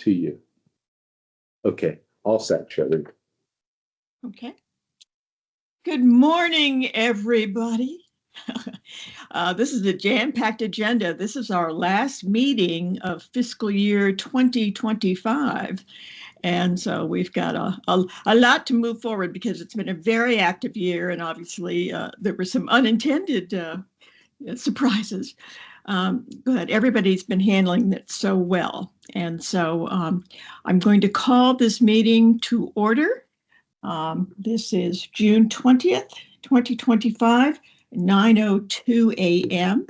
to you. Okay, all set, Sherry. Okay. Good morning, everybody. This is a jam-packed agenda. This is our last meeting of fiscal year 2025. And so we've got a lot to move forward because it's been a very active year. And obviously, there were some unintended surprises. But everybody's been handling it so well. And so I'm going to call this meeting to order. This is June 20th, 2025, 9:02 a.m.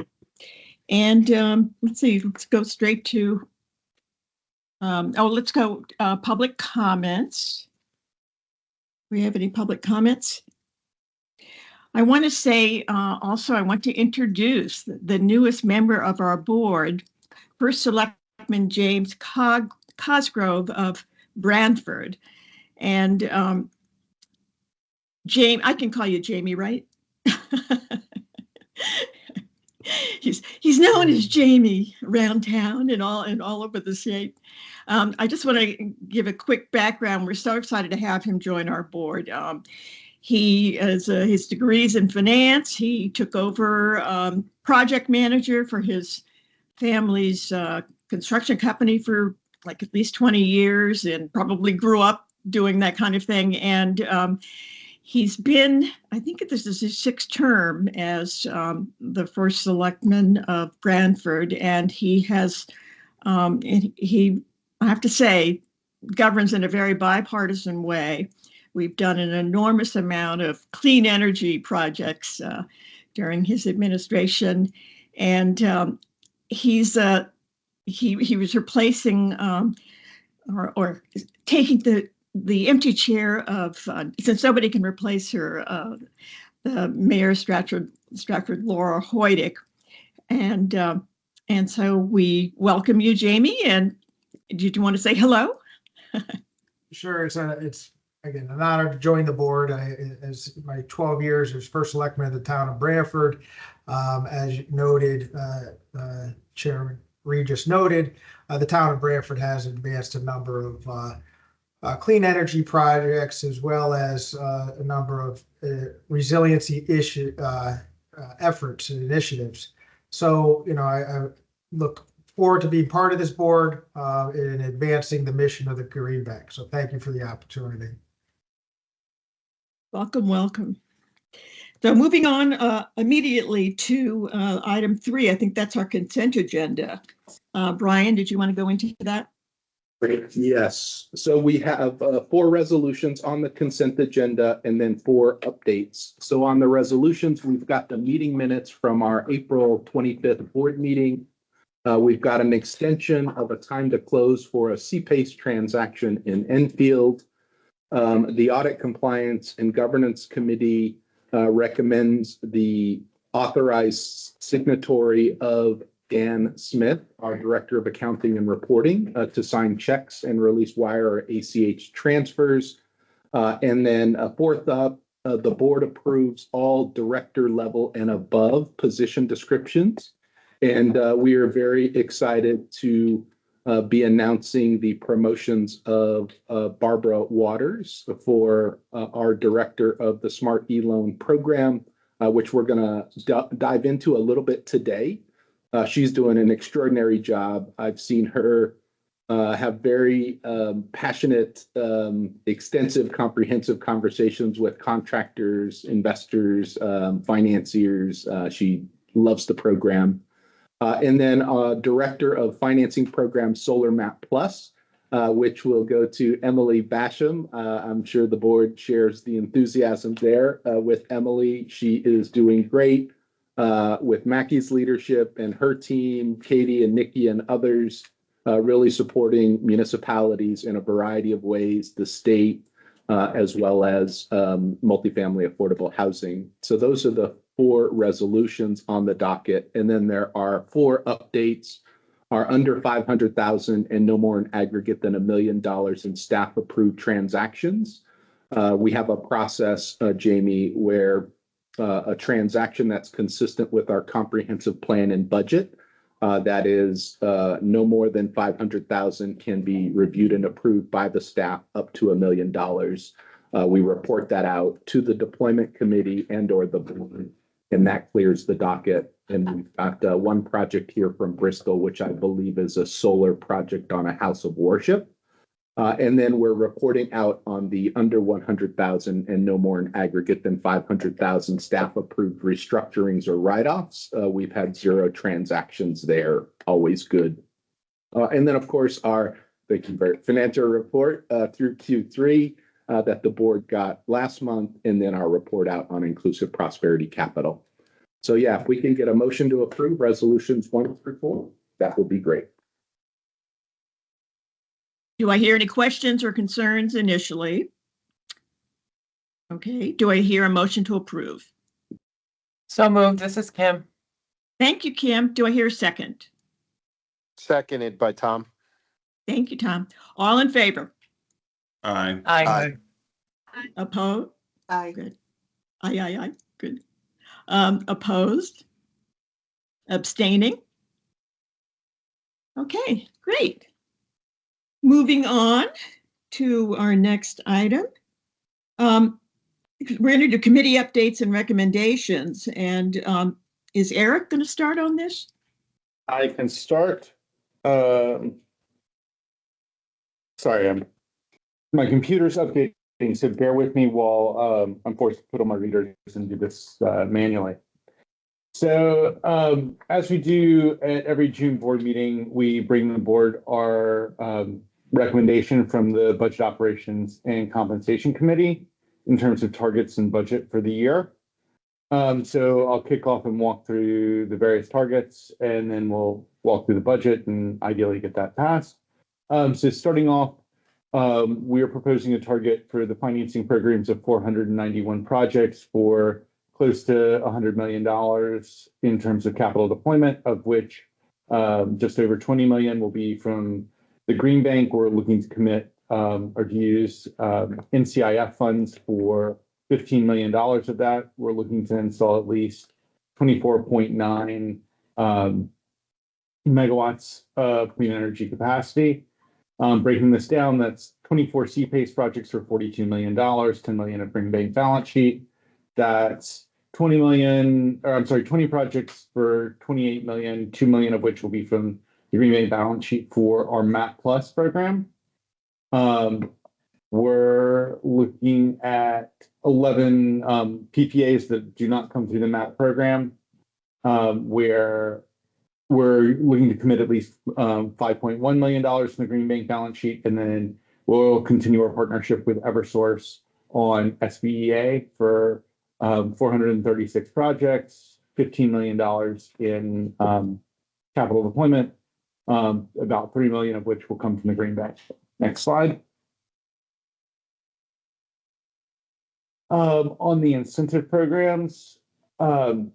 And let's see, let's go straight to, let's go public comments. Do we have any public comments? I want to say also, I want to introduce the newest member of our board, First Selectman James Cosgrove of Brantford. And Jamie, I can call you Jamie, right? He's known as Jamie around town and all over the state. I just want to give a quick background. We're so excited to have him join our board. He has his degrees in finance. He took over project manager for his family's construction company for like at least 20 years and probably grew up doing that kind of thing. And he's been, I think this is his sixth term as the first selectman of Brantford. And he has, I have to say, governs in a very bipartisan way. We've done an enormous amount of clean energy projects during his administration, and he was replacing or taking the empty chair of since nobody can replace her, the Mayor Stratford Laura Hoydick, and so we welcome you, Jamie. And did you want to say hello? Sure, it's again an honor to join the board. As my 12 years as first selectman of the town of Brantford, as you noted, Chairman Reed just noted, the town of Brantford has advanced a number of clean energy projects as well as a number of resiliency efforts and initiatives. So, I look forward to being part of this board in advancing the mission of the Green Bank. So thank you for the opportunity. Welcome, welcome. So moving on immediately to item 3, I think that's our consent agenda. Brian, did you want to go into that? Great. Yes. So we have 4 resolutions on the consent agenda and then 4 updates. So on the resolutions, we've got the meeting minutes from our April 25th board meeting. We've got an extension of a time to close for a CPACE transaction in Enfield. The Audit Compliance and Governance Committee recommends the authorized signatory of Dan Smith, our Director of Accounting and Reporting, to sign checks and release wire or ACH transfers. And then fourth up, the board approves all director level and above position descriptions. And we are very excited to be announcing the promotions of Barbara Waters for our director of the Smart E-Loan program, which we're going to dive into a little bit today. She's doing an extraordinary job. I've seen her have very passionate, extensive, comprehensive conversations with contractors, investors, financiers. She loves the program. And then Director of Financing Program Solar Map Plus, which will go to Emily Basham. I'm sure the board shares the enthusiasm there with Emily. She is doing great with Mackie's leadership and her team, Katie and Nikki and others, really supporting municipalities in a variety of ways, the state, as well as multifamily affordable housing. So those are the 4 resolutions on the docket. And then there are 4 updates are under 500,000 and no more in aggregate than $1 million in staff approved transactions. We have a process, Jamie, where a transaction that's consistent with our comprehensive plan and budget That is, no more than 500,000 can be reviewed and approved by the staff up to $1 million. We report that out to the deployment committee and or the board, and that clears the docket. And we've got one project here from Bristol, which I believe is a solar project on a house of worship. And then we're reporting out on the under 100,000 and no more in aggregate than 500,000 staff approved restructurings or write-offs. We've had 0 transactions there, always good. And then of course our financial report through Q3 that the board got last month, and then our report out on Inclusive Prosperity Capital. So yeah, if we can get a motion to approve resolutions 1 through 4, that would be great. Do I hear any questions or concerns initially? Okay, do I hear a motion to approve? So moved. This is Kim. Thank you, Kim. Do I hear a second? Seconded by Tom. Thank you, Tom. All in favor? Aye. Aye. Opposed? Aye. Good. Aye. Good. Opposed? Abstaining? Okay, great. Moving on to our next item. We're going to do committee updates and recommendations. And is Eric going to start on this? I can start. Sorry, my computer's updating, so bear with me while I'm forced to put on my readers and do this manually. So as we do at every June board meeting, we bring the board our recommendation from the Budget Operations and Compensation Committee in terms of targets and budget for the year. So I'll kick off and walk through the various targets, and then we'll walk through the budget and ideally get that passed. So starting off, we are proposing a target for the financing programs of 491 projects for close to $100 million in terms of capital deployment, of which just over 20 million will be from the Green Bank. We're looking to commit or to use NCIF funds for $15 million of that. We're looking to install at least 24.9 megawatts of clean energy capacity. Breaking this down, that's 24 CPACE projects for $42 million, 10 million of Green Bank balance sheet. That's 20 projects for 28 million, 2 million of which will be from the Green Bank balance sheet for our MAP Plus program. We're looking at 11 PPAs that do not come through the MAP program, where we're looking to commit at least $5.1 million from the Green Bank balance sheet, and then we'll continue our partnership with Eversource on SBEA for 436 projects, $15 million in capital deployment, about 3 million of which will come from the Green Bank. Next slide. On the incentive programs, the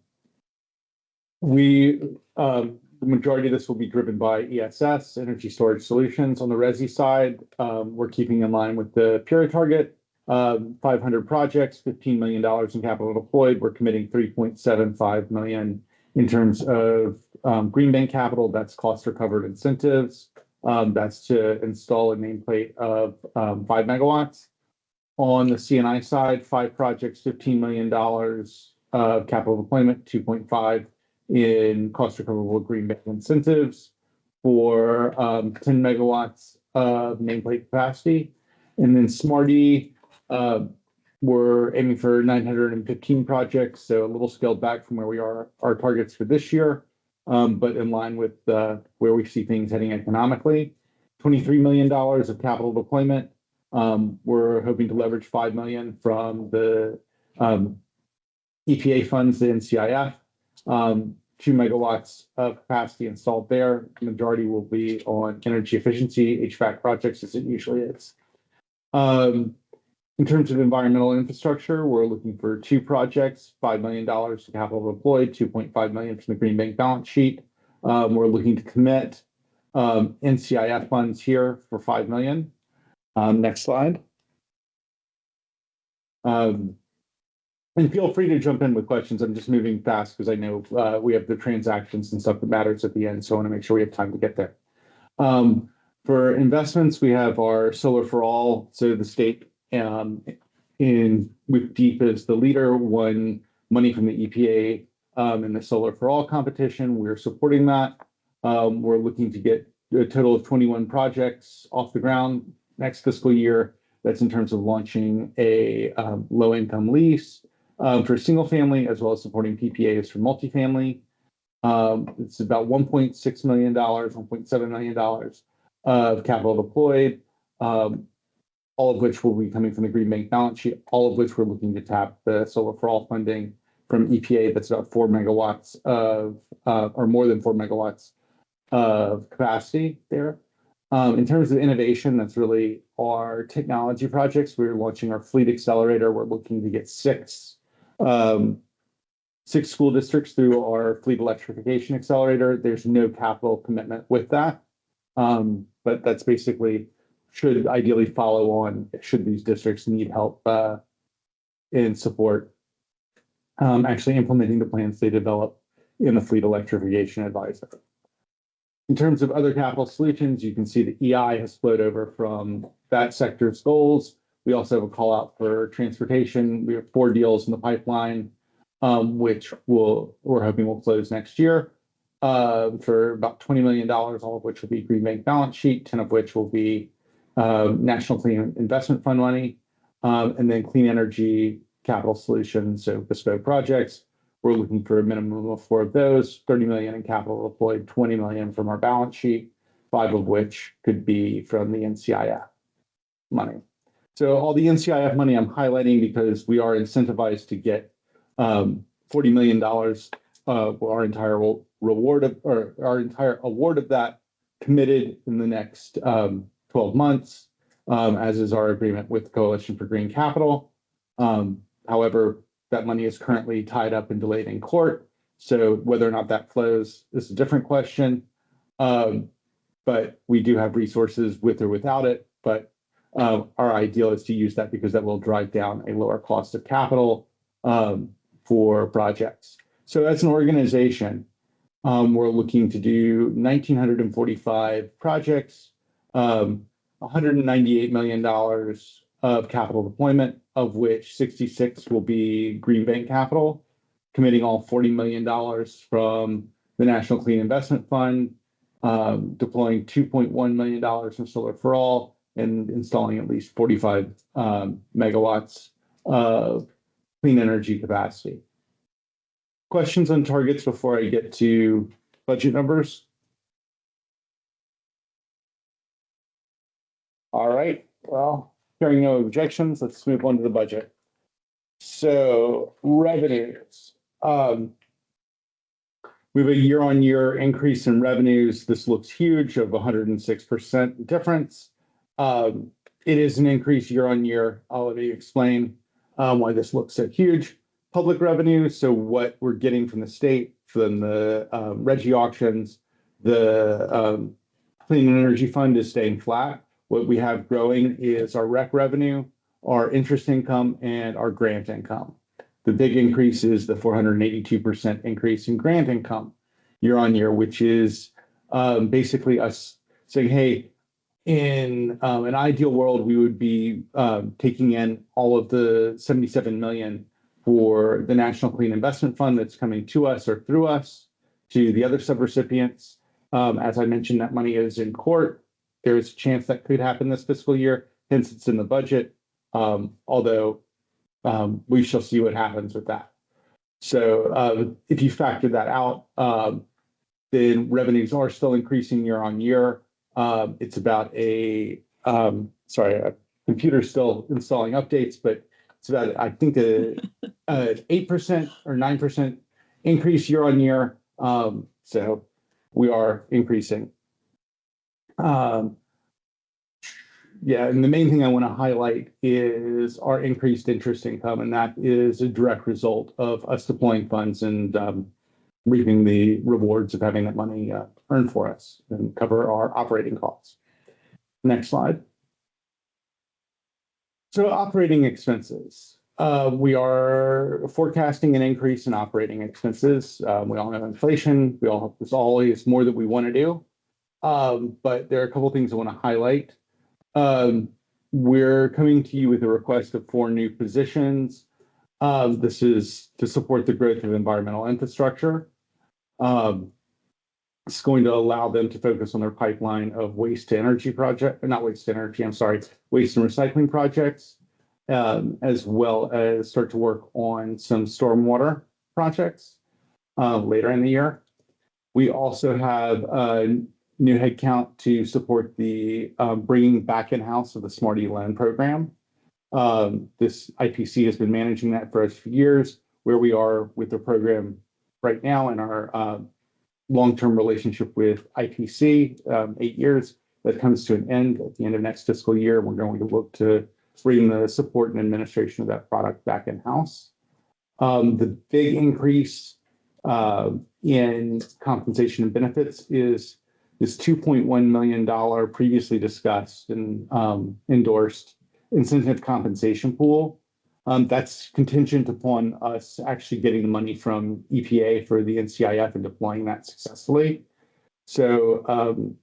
majority of this will be driven by ESS, Energy Storage Solutions. On the Resi side, we're keeping in line with the PURA target, 500 projects, $15 million in capital deployed. We're committing 3.75 million in terms of Green Bank capital. That's cost recovered incentives. That's to install a nameplate of 5 megawatts. On the CNI side, 5 projects, $15 million of capital deployment, 2.5 in cost recoverable Green Bank incentives for 10 megawatts of nameplate capacity. And then Smarty, we're aiming for 915 projects, so a little scaled back from where we are our targets for this year, but in line with where we see things heading economically. $23 million of capital deployment. We're hoping to leverage 5 million from the EPA funds, the NCIF. 2 megawatts of capacity installed there. The majority will be on energy efficiency, HVAC projects, as it usually is. In terms of environmental infrastructure, we're looking for 2 projects, $5 million to capital deployed, 2.5 million from the Green Bank balance sheet. We're looking to commit NCIF funds here for 5 million. Next slide. And feel free to jump in with questions. I'm just moving fast because I know we have the transactions and stuff that matters at the end, so I want to make sure we have time to get there. For investments, we have our Solar for All. So the state with DEEP as the leader won money from the EPA in the Solar for All competition. We're supporting that. We're looking to get a total of 21 projects off the ground next fiscal year. That's in terms of launching a low-income lease for single family, as well as supporting PPAs for multifamily. It's about $1.6 million, $1.7 million of capital deployed, all of which will be coming from the Green Bank balance sheet, all of which we're looking to tap the Solar for All funding from EPA. That's about 4 megawatts of, or more than 4 megawatts of capacity there. In terms of innovation, that's really our technology projects. We're launching our fleet accelerator. We're looking to get six school districts through our fleet electrification accelerator. There's no capital commitment with that. But that's basically should ideally follow on should these districts need help in support actually implementing the plans they develop in the fleet electrification advisor. In terms of other capital solutions, you can see the EI has flowed over from that sector's goals. We also have a call out for transportation. We have 4 deals in the pipeline, which we're hoping will close next year for about $20 million, all of which will be Green Bank balance sheet, 10 of which will be National Clean Investment Fund money, and then clean energy capital solutions, so bespoke projects. We're looking for a minimum of 4 of those, 30 million in capital deployed, 20 million from our balance sheet, 5 of which could be from the NCIF money. So all the NCIF money I'm highlighting because we are incentivized to get $40 million, our entire award of that committed in the next 12 months, as is our agreement with Coalition for Green Capital. However, that money is currently tied up and delayed in court. So whether or not that flows is a different question. But we do have resources with or without it. But our ideal is to use that because that will drive down a lower cost of capital for projects. So as an organization, we're looking to do 1,945 projects, $198 million of capital deployment, of which 66 will be Green Bank capital, committing all $40 million from the National Clean Investment Fund, deploying $2.1 million from Solar for All, and installing at least 45 megawatts of clean energy capacity. Questions on targets before I get to budget numbers? All right, well, hearing no objections, let's move on to the budget. So revenues. We have a year-on-year increase in revenues. This looks huge of 106% difference. It is an increase year-on-year. I'll let you explain why this looks so huge. Public revenue, so what we're getting from the state, from the RGGI auctions, the Clean Energy Fund is staying flat. What we have growing is our rec revenue, our interest income, and our grant income. The big increase is the 482% increase in grant income year on year, which is basically us saying, hey, in an ideal world, we would be taking in all of the 77 million for the National Clean Investment Fund that's coming to us or through us to the other subrecipients. As I mentioned, that money is in court. There is a chance that could happen this fiscal year, hence it's in the budget, although we shall see what happens with that. So if you factor that out, then revenues are still increasing year on year. It's about a computer's still installing updates, but it's about, I think, a 8% or 9% increase year on year. So we are increasing. Yeah, and the main thing I want to highlight is our increased interest income, and that is a direct result of us deploying funds and reaping the rewards of having that money earned for us and cover our operating costs. Next slide. So operating expenses. We are forecasting an increase in operating expenses. We all know inflation. There's always more that we want to do. But there are a couple of things I want to highlight. We're coming to you with a request of 4 new positions. This is to support the growth of environmental infrastructure. It's going to allow them to focus on their pipeline of waste to energy project, not waste to energy, I'm sorry, waste and recycling projects, as well as start to work on some stormwater projects later in the year. We also have a new headcount to support the bringing back in-house of the Smarty Loan program. This IPC has been managing that for a few years. Where we are with the program right now in our long-term relationship with IPC, 8 years, that comes to an end at the end of next fiscal year. We're going to look to bring the support and administration of that product back in-house. The big increase in compensation and benefits is this $2.1 million previously discussed and endorsed incentive compensation pool. That's contingent upon us actually getting the money from EPA for the NCIF and deploying that successfully. So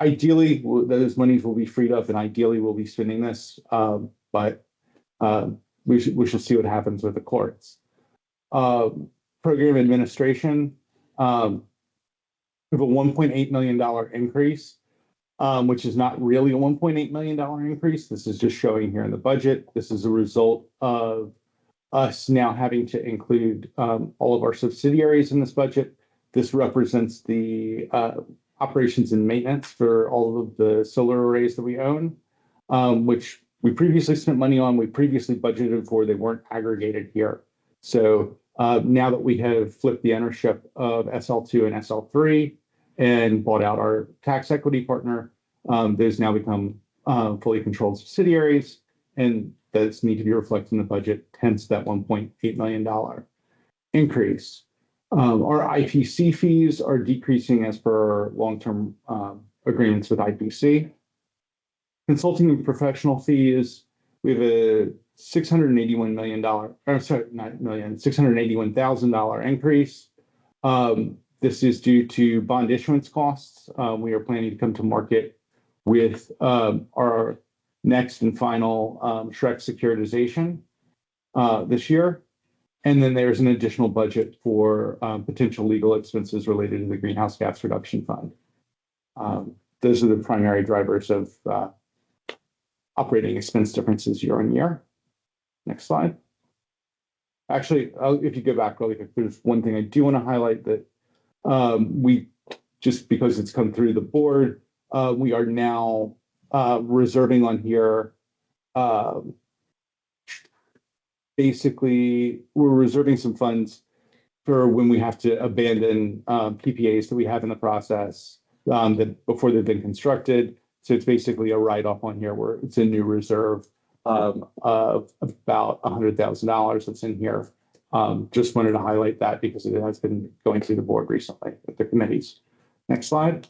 ideally, those monies will be freed up and ideally we'll be spending this, but we shall see what happens with the courts. Program administration, we have a $1.8 million increase, which is not really a $1.8 million increase. This is just showing here in the budget. This is a result of us now having to include all of our subsidiaries in this budget. This represents the operations and maintenance for all of the solar arrays that we own, which we previously spent money on, we previously budgeted for, they weren't aggregated here. So now that we have flipped the ownership of SL2 and SL3 and bought out our tax equity partner, those now become fully controlled subsidiaries, and those need to be reflected in the budget, hence that $1.8 million increase. Our IPC fees are decreasing as per our long-term agreements with IPC. Consulting and professional fees, we have a $681 million, or sorry, not million, $681,000 increase. This is due to bond issuance costs. We are planning to come to market with our next and final Shrek securitization this year. And then there's an additional budget for potential legal expenses related to the Greenhouse Gas Reduction Fund. Those are the primary drivers of operating expense differences year on year. Next slide. Actually, if you go back really quick, there's one thing I do want to highlight that we, just because it's come through the board, we are now reserving on here. Basically, we're reserving some funds for when we have to abandon PPAs that we have in the process that before they've been constructed. So it's basically a write-off on here where it's a new reserve of about $100,000 that's in here. Just wanted to highlight that because it has been going through the board recently with the committees. Next slide.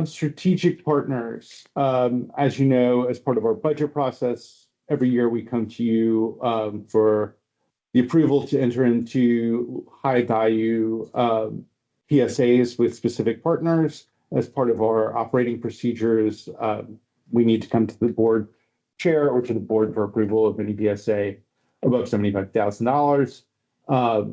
Strategic partners. As you know, as part of our budget process, every year we come to you for the approval to enter into high value PSAs with specific partners. As part of our operating procedures, we need to come to the board chair or to the board for approval of any PSA above $75,000.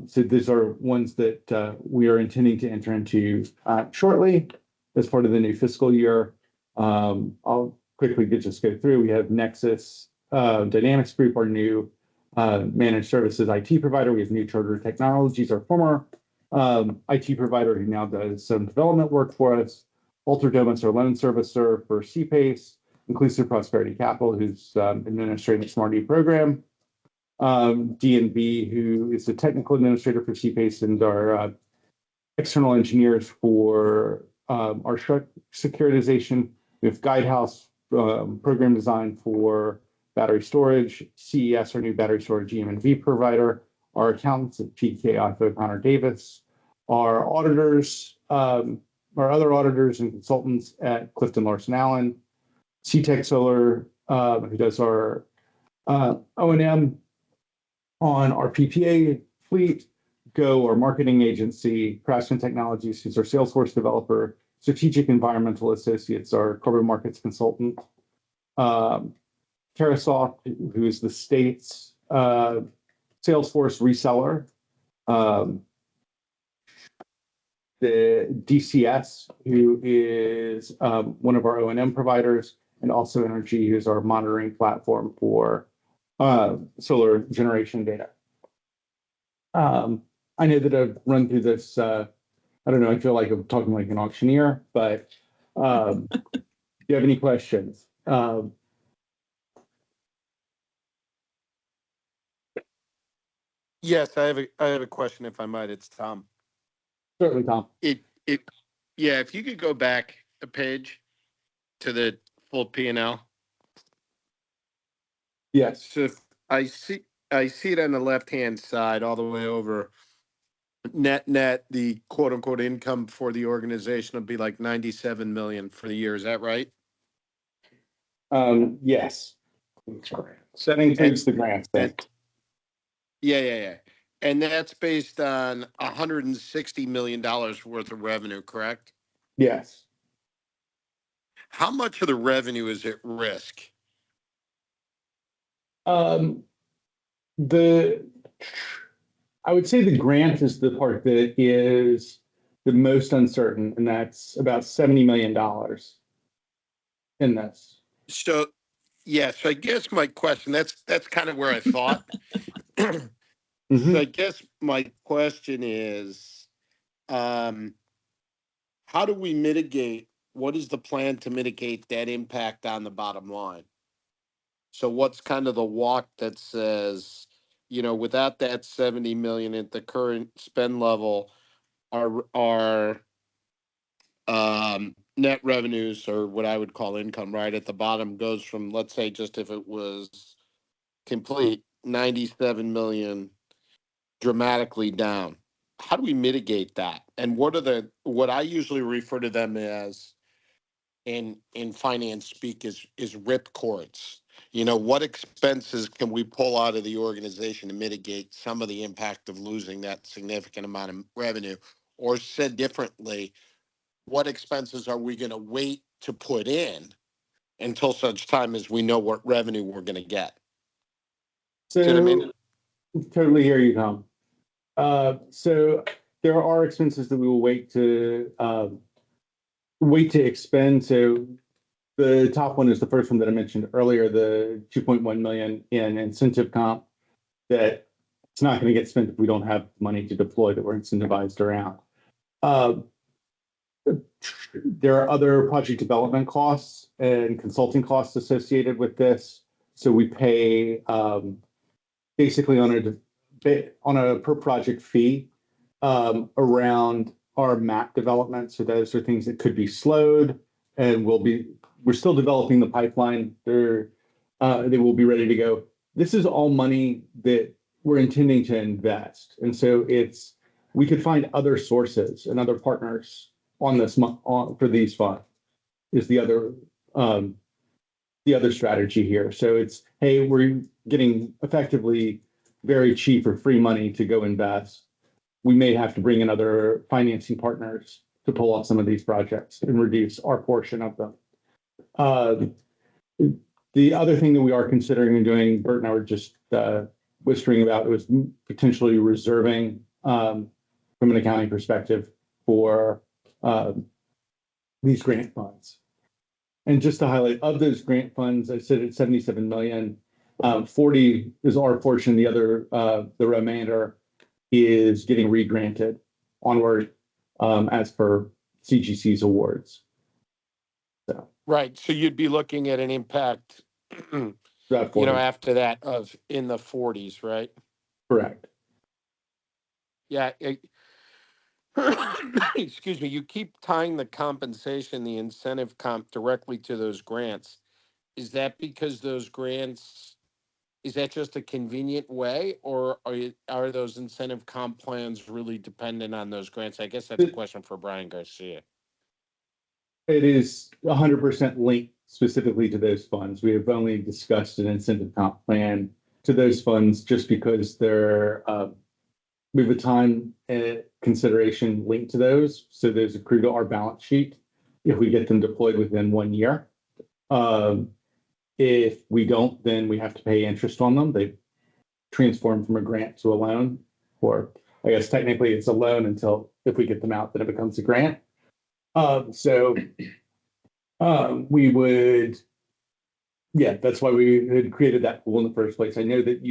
So these are ones that we are intending to enter into shortly as part of the new fiscal year. I'll quickly just go through. We have Nexus Dynamics Group, our new managed services IT provider. We have New Charter Technologies, our former IT provider who now does some development work for us. Alter Domus, our loan servicer for CPACE. Inclusive Prosperity Capital, who's administrating the Smarty program. D&B, who is the technical administrator for CPACE and our external engineers for our securitization. We have Guidehouse, program design for battery storage. CES, our new battery storage EM&V provider. Our accountants at PKI O'Connor Davis. Our auditors, our other auditors and consultants at Clifton Larson Allen. CTEC Solar, who does our O&M on our PPA fleet, Go, our marketing agency, Craftsman Technologies, who's our Salesforce developer, Strategic Environmental Associates, our corporate markets consultant, Terrasoft, who is the state's Salesforce reseller, the DCS, who is one of our O&M providers, and also Energy, who's our monitoring platform for solar generation data. I know that I've run through this. I don't know. I feel like I'm talking like an auctioneer, but do you have any questions? Yes, I have a question if I might. It's Tom. Certainly, Tom. Yeah, if you could go back a page to the full P&L. Yes. So if I see it on the left-hand side all the way over. Net, the quote unquote income for the organization will be like 97 million for the year. Is that right? Yes. That includes the grants. Yeah. And that's based on $160 million worth of revenue, correct? Yes. How much of the revenue is at risk? I would say the grant is the part that is the most uncertain, and that's about $70 million in this. So, yeah, so I guess my question, that's kind of where I thought. So I guess my question is, how do we mitigate, what is the plan to mitigate that impact on the bottom line? So what's kind of the walk that says, without that 70 million at the current spend level, our net revenues, or what I would call income, right at the bottom, goes from, let's say, just if it was complete, 97 million dramatically down. How do we mitigate that? And what I usually refer to them as in finance speak is rip cords. What expenses can we pull out of the organization to mitigate some of the impact of losing that significant amount of revenue? Or said differently, what expenses are we going to wait to put in until such time as we know what revenue we're going to get? So, see what I mean? Totally hear you, Tom. So there are expenses that we will wait to expend. So the top one is the first one that I mentioned earlier, the 2.1 million in incentive comp, that it's not going to get spent if we don't have money to deploy that we're incentivized around. There are other project development costs and consulting costs associated with this. So we pay basically on a per project fee around our map development. So those are things that could be slowed, and we're still developing the pipeline. They will be ready to go. This is all money that we're intending to invest, and so we could find other sources and other partners on this for these funds. Is the other strategy here. So it's, hey, we're getting effectively very cheap or free money to go invest. We may have to bring in other financing partners to pull off some of these projects and reduce our portion of them. The other thing that we are considering and doing, Bert and I were just whispering about, was potentially reserving from an accounting perspective for these grant funds. And just to highlight, of those grant funds, I said it's 77 million. 40 is our portion. The other, the remainder, is getting re-granted onward as per CGC's awards. So right. So you'd be looking at an impact, after that of in the 40s, right? Correct. Yeah. Excuse me. You keep tying the compensation, the incentive comp, directly to those grants. Is that because those grants? Is that just a convenient way, or are those incentive comp plans really dependent on those grants? I guess that's a question for Brian Garcia. It is 100% linked specifically to those funds. We have only discussed an incentive comp plan to those funds just because they're, we have a time consideration linked to those. So those accrue to our balance sheet if we get them deployed within 1 year. If we don't, then we have to pay interest on them. They transform from a grant to a loan, or I guess technically it's a loan until if we get them out, then it becomes a grant. We would, yeah, that's why we had created that pool in the first place. I know that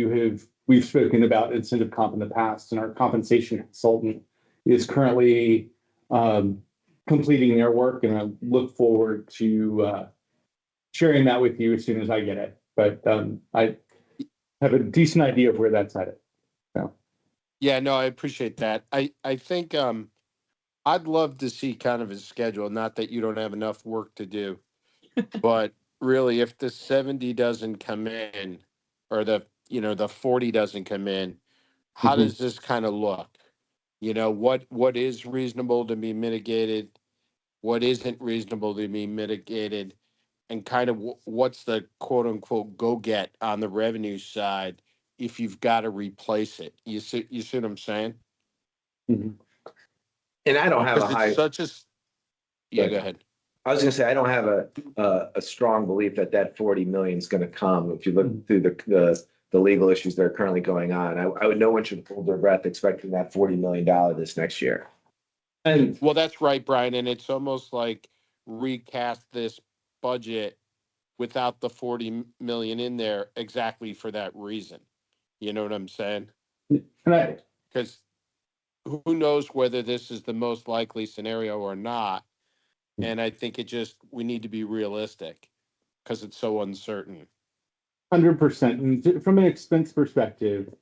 we've spoken about incentive comp in the past, and our compensation consultant is currently completing their work, and I look forward to sharing that with you as soon as I get it. But I have a decent idea of where that's headed. So. Yeah, no, I appreciate that. I think I'd love to see kind of a schedule, not that you don't have enough work to do, but really if the 70 doesn't come in, or the 40 doesn't come in, how does this kind of look? What is reasonable to be mitigated? What isn't reasonable to be mitigated? And kind of what's the quote unquote go get on the revenue side if you've got to replace it? You see what I'm saying? Mm-hmm. And I don't have a high. Yeah, go ahead. I was going to say I don't have a strong belief that 40 million is going to come. If you look through the legal issues that are currently going on, I would no one should hold their breath expecting that $40 million this next year. And well, that's right, Brian. And it's almost like recast this budget without the 40 million in there exactly for that reason. You know what I'm saying? Because who knows whether this is the most likely scenario or not. And I think we need to be realistic because it's so uncertain. 100%. And from an expense perspective,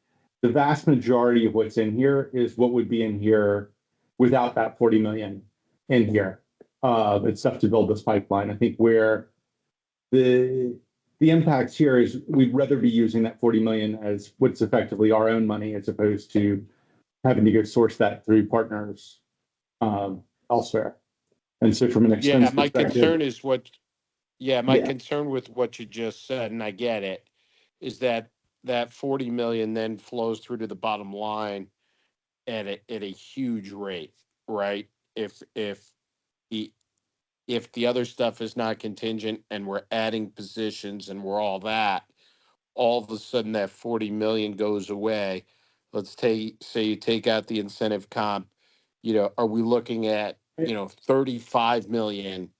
the vast majority of what's in here is what would be in here without that 40 million in here. It's stuff to build this pipeline. I think where the impacts here is we'd rather be using that 40 million as what's effectively our own money as opposed to having to go source that through partners elsewhere. And so from an expense my concern is concern with what you just said, and I get it, is that 40 million then flows through to the bottom line at a huge rate, right? If the other stuff is not contingent and we're adding positions and we're all of a sudden that 40 million goes away. Let's say you take out the incentive comp, are we looking at 35 million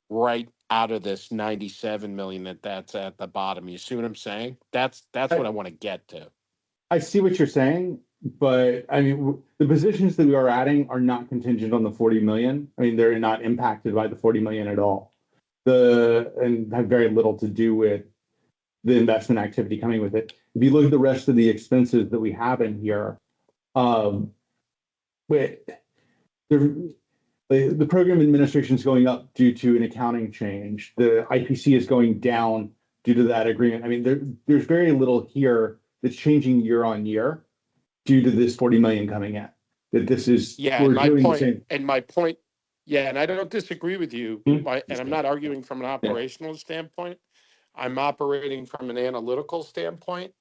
right out of this 97 million that's at the bottom? You see what I'm saying? That's what I want to get to. I see what you're saying, but I mean, the positions that we are adding are not contingent on the 40 million. I mean, they're not impacted by the 40 million at all. And have very little to do with the investment activity coming with it. If you look at the rest of the expenses that we have in here, the program administration is going up due to an accounting change. The IPC is going down due to that agreement. I mean, there's very little here that's changing year on year due to this 40 million coming in. That this is and my point, and I don't disagree with you. And I'm not arguing from an operational standpoint. I'm operating from an analytical standpoint.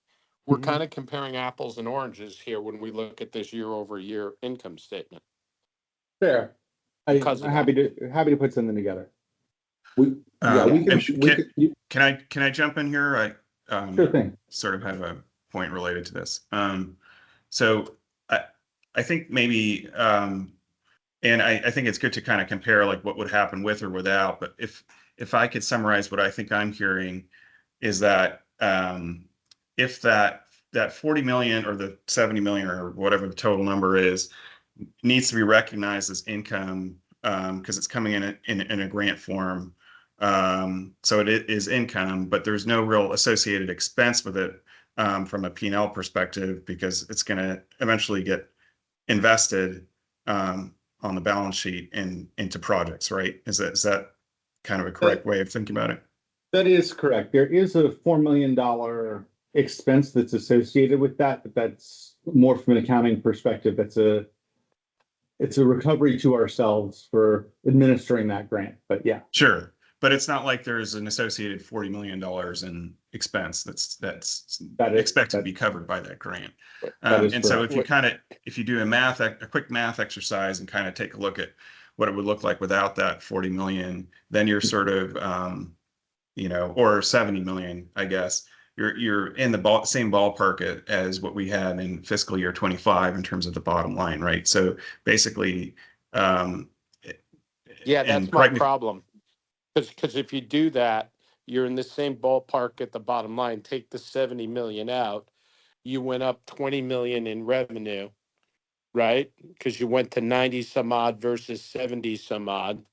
We're kind of comparing apples and oranges here when we look at this year over year income statement. Fair. I'm happy to put something together. Can I jump in here? Sure thing. Sort of have a point related to this. So I think maybe, and I think it's good to kind of compare like what would happen with or without. But if I could summarize what I think I'm hearing is that if that 40 million or the 70 million or whatever the total number is needs to be recognized as income because it's coming in a grant form. So it is income, but there's no real associated expense with it from a P&L perspective because it's going to eventually get invested on the balance sheet into projects, right? Is that kind of a correct way of thinking about it? That is correct. There is a $4 million expense that's associated with that, but that's more from an accounting perspective. It's a recovery to ourselves for administering that grant, but yeah. Sure. but it's not like there's an associated $40 million in expense that's That is- expected to be covered by that grant. That is And so correct. if you do a quick math exercise and kind of take a look at what it would look like without that 40 million, then you're sort of, or 70 million, I guess. You're in the same ballpark as what we had in fiscal year 25 in terms of the bottom line, right? So basically, Yeah, that's and my correct me- problem. Because if you do that, you're in the same ballpark at the bottom line. Take the 70 million out, you went up 20 million in revenue, right? Because you went to 90 some odd versus 70 some odd,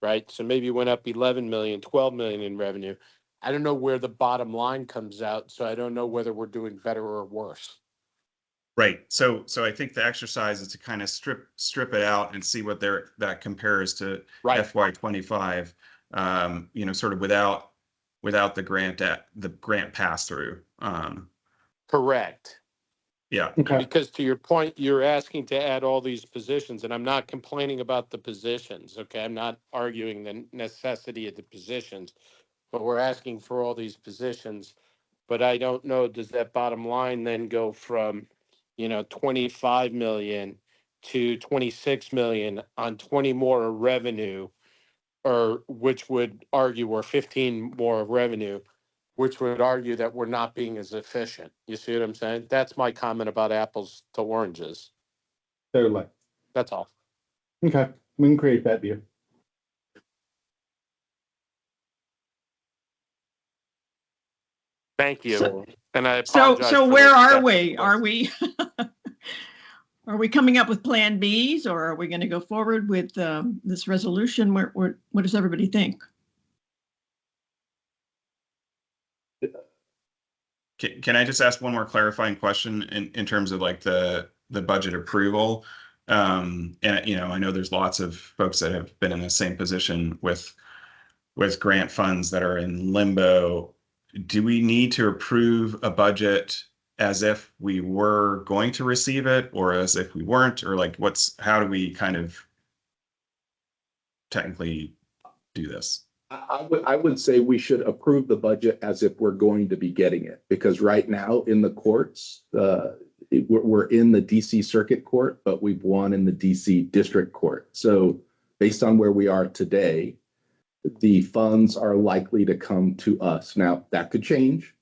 right? So maybe you went up 11 million, 12 million in revenue. I don't know where the bottom line comes out, so I don't know whether we're doing better or worse. Right. So I think the exercise is to kind of strip it out and see what that compares to Right. FY25. Sort of without the grant pass through. Correct. Yeah. Okay. Because to your point, you're asking to add all these positions, and I'm not complaining about the positions, okay? I'm not arguing the necessity of the positions, but we're asking for all these positions. But I don't know, does that bottom line then go from, 25 million to 26 million on 20 more revenue, or which would argue, or 15 more revenue, which would argue that we're not being as efficient. You see what I'm saying? That's my comment about apples to oranges. Totally. That's all. Okay, we can create that view. Thank you. So- And I So, apologize. so for where the are second we? Are question. we, are we coming up with Plan Bs, or are we going to go forward with this resolution? What does everybody think? Can I just ask one more clarifying question in terms of like the budget approval? And I know there's lots of folks that have been in the same position with grant funds that are in limbo. Do we need to approve a budget as if we were going to receive it, or as if we weren't, or like how do we kind of technically do this? I would say we should approve the budget as if we're going to be getting it, because right now in the courts, we're in the DC Circuit Court, but we've won in the DC District Court. So based on where we are today, the funds are likely to come to us. Now, that could change,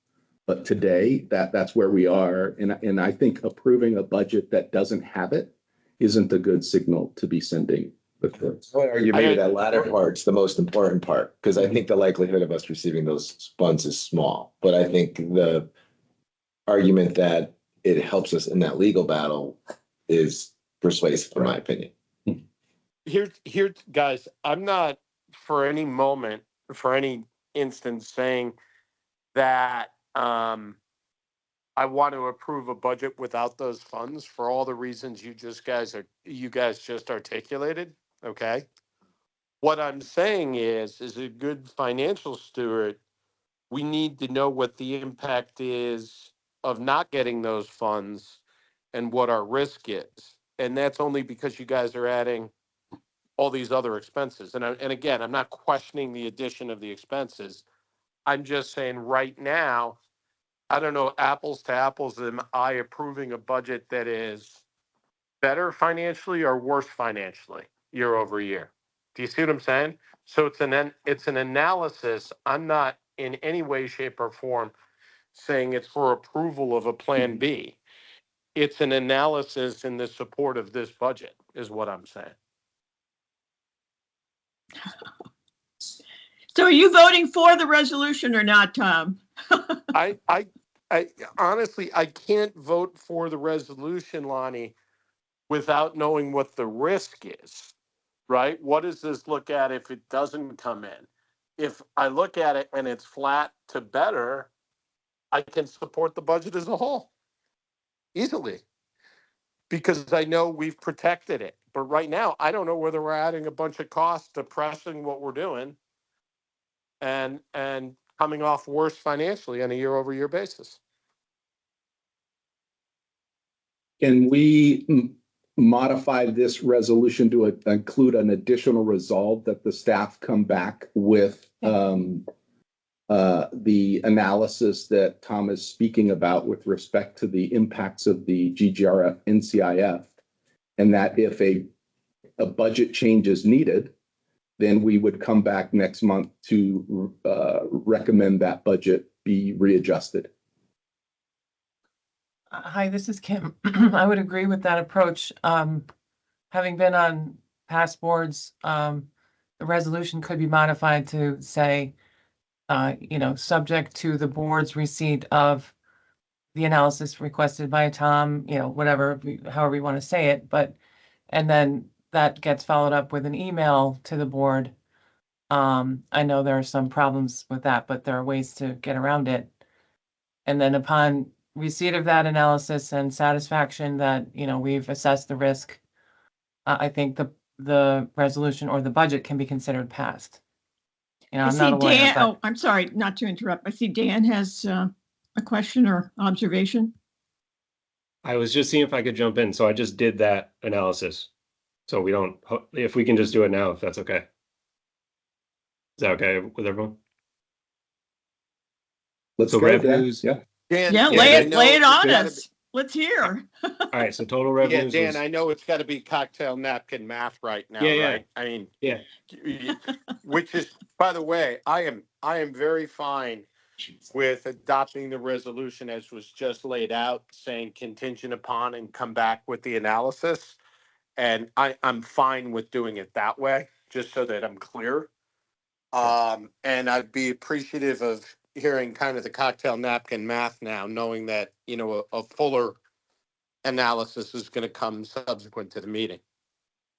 but today that's where we are. And I think approving a budget that doesn't have it isn't a good signal to be sending the courts. I would argue maybe that latter part's the most important part, because I think the likelihood of us receiving those funds is small. But I think the argument that it helps us in that legal battle is persuasive, in my opinion. Here, guys, I'm not for any moment, for any instance, saying that I want to approve a budget without those funds for all the reasons you guys just articulated. Okay. What I'm saying is a good financial steward, we need to know what the impact is of not getting those funds and what our risk is. And that's only because you guys are adding all these other expenses. And again, I'm not questioning the addition of the expenses. I'm just saying right now, I don't know, apples to apples, am I approving a budget that is better financially or worse financially year over year? Do you see what I'm saying? So it's an analysis. I'm not in any way, shape, or form saying it's for approval of a Plan B. It's an analysis in the support of this budget, is what I'm saying. So are you voting for the resolution or not, Tom? I honestly, I can't vote for the resolution, Lonnie, without knowing what the risk is, right? What does this look at if it doesn't come in? If I look at it and it's flat to better, I can support the budget as a whole easily, because I know we've protected it. But right now, I don't know whether we're adding a bunch of costs, depressing what we're doing, and coming off worse financially on a year over year basis. Can we modify this resolution to include an additional resolve that the staff come back with the analysis that Tom is speaking about with respect to the impacts of the GGRF NCIF, and that if a budget change is needed, then we would come back next month to recommend that budget be readjusted. Hi, this is Kim. I would agree with that approach. Having been on past boards, the resolution could be modified to say, subject to the board's receipt of the analysis requested by Tom, whatever, however you want to say it, and then that gets followed up with an email to the board. I know there are some problems with that, but there are ways to get around it. And then upon receipt of that analysis and satisfaction that, we've assessed the risk, I think the resolution or the budget can be considered passed. I'm not a lawyer, Dan, but I'm sorry, not to interrupt. I see Dan has a question or observation. I was just seeing if I could jump in. So I just did that analysis. So if we can just do it now, if that's okay. Is that okay with everyone? Let's So go, Dan. revenues. Yeah. Dan, Yeah, Dan, lay I it know on it's gotta us. Let's hear. All right. So total Yeah, revenues. Dan, was- I know it's got to be cocktail napkin math right now, Yeah, yeah. right? I mean, Yeah. which is, by the way, I am very fine with adopting the resolution as was just laid out, saying contingent upon and come back with the analysis. And I'm fine with doing it that way, just so that I'm clear. And I'd be appreciative of hearing kind of the cocktail napkin math now, knowing that, a fuller analysis is going to come subsequent to the meeting.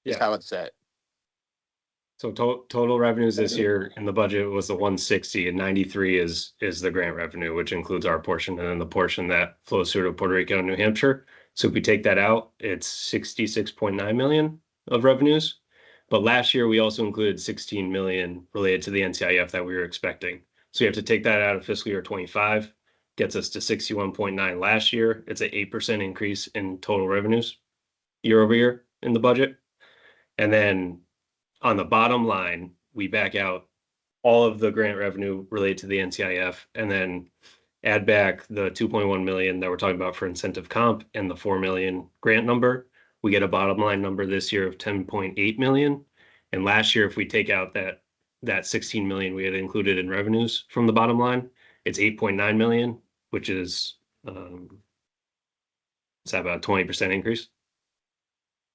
Is Yeah. how I'd say it. So total revenues this year in the budget was the 160, and 93 is the grant revenue, which includes our portion and then the portion that flows through to Puerto Rico and New Hampshire. So if we take that out, it's 66.9 million of revenues. But last year we also included 16 million related to the NCIF that we were expecting. So you have to take that out of fiscal year 25, gets us to 61.9 last year. It's an 8% increase in total revenues year over year in the budget. And then on the bottom line, we back out all of the grant revenue related to the NCIF and then add back the 2.1 million that we're talking about for incentive comp and the 4 million grant number. We get a bottom line number this year of 10.8 million. And last year, if we take out that 16 million we had included in revenues from the bottom line, it's 8.9 million, which is it's about a 20% increase,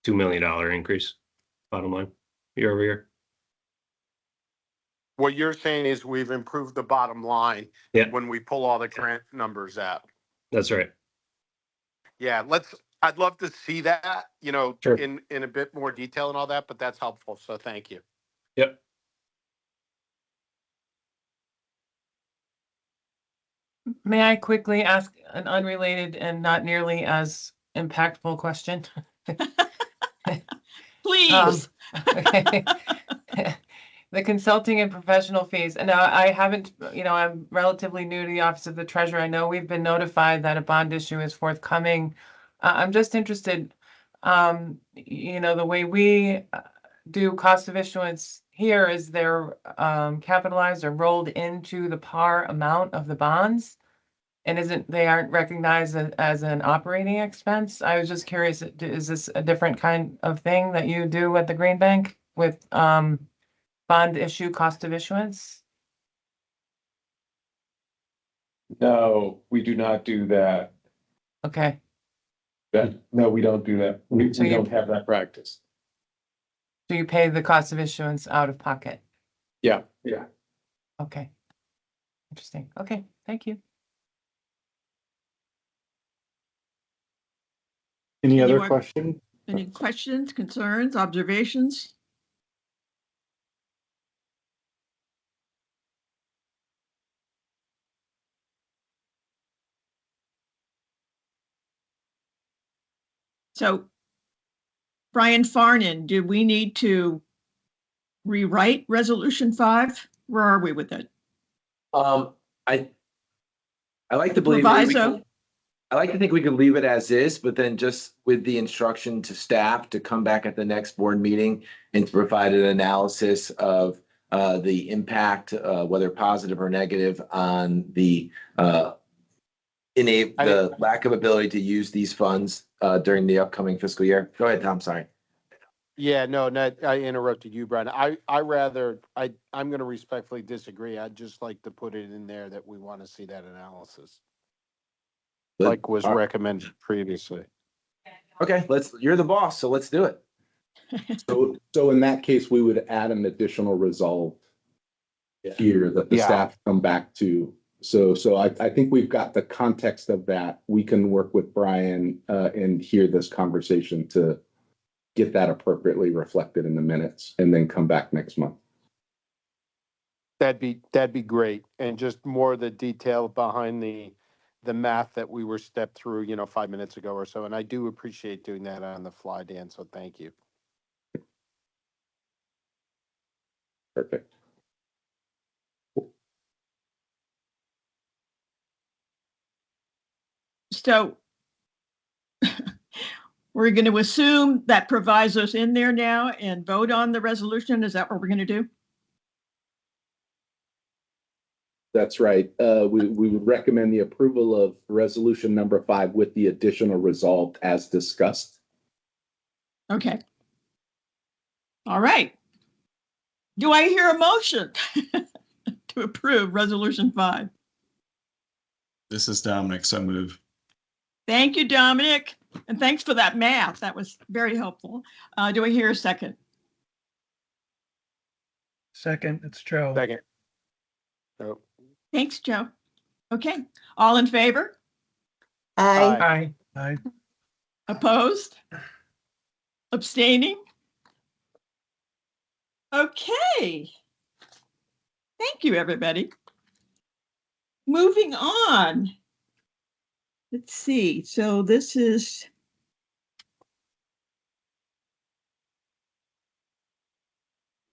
$2 million increase, bottom line, year over year. What you're saying is we've improved the bottom line Yeah. when we pull all the grant numbers out. That's right. Yeah, I'd love to see that, Sure. in a bit more detail and all that, but that's helpful. So thank you. Yep. may I quickly ask an unrelated and not nearly as impactful question? Please. Okay. The consulting and professional fees. And now I haven't, I'm relatively new to the Office of the Treasurer. I know we've been notified that a bond issue is forthcoming. I'm just interested, the way we do cost of issuance here is they're capitalized or rolled into the par amount of the bonds. And they aren't recognized as an operating expense. I was just curious, is this a different kind of thing that you do at the Green Bank with bond issue, cost of issuance? No, we do not do that. Okay, No, we don't do that. We So you- don't have that practice. so you pay the cost of issuance out of pocket? Yeah. Okay. Interesting. Okay, thank you. Any other Anyone? question? Any questions, concerns, observations? So, Brian Farnan, do we need to rewrite Resolution 5? Where are we with it? I like to believe. that we Proviso? can- I like to think we could leave it as is, but then just with the instruction to staff to come back at the next board meeting and to provide an analysis of the impact, whether positive or negative, on the the lack of ability to use these funds during the upcoming fiscal year. Go ahead, Tom, sorry. Yeah, no, I interrupted you, Brian. I'm going to respectfully disagree. I'd just like to put it in there that we want to see that analysis, like was recommended previously. Okay, you're the boss, so let's do it. So in that case, we would add an additional resolve here that the staff come back to. So I think we've got the context of that. We can work with Brian and hear this conversation to get that appropriately reflected in the minutes and then come back next month. That'd be great. And just more of the detail behind the math that we were stepped through, 5 minutes ago or so. And I do appreciate doing that on the fly, Dan. So thank you. Perfect. So we're going to assume that provisos in there now and vote on the resolution. Is that what we're going to do? That's right. We would recommend the approval of resolution number 5 with the additional resolve as discussed. Okay. All right. Do I hear a motion to approve resolution 5? This is Dominic, so move. Thank you, Dominic. And thanks for that math. That was very helpful. Do I hear a second? Second, it's Joe. Second. Oh. Thanks, Joe. Okay. All in favor? Aye. Aye. Opposed? Abstaining? Okay. Thank you, everybody. Moving on. Let's see. So this is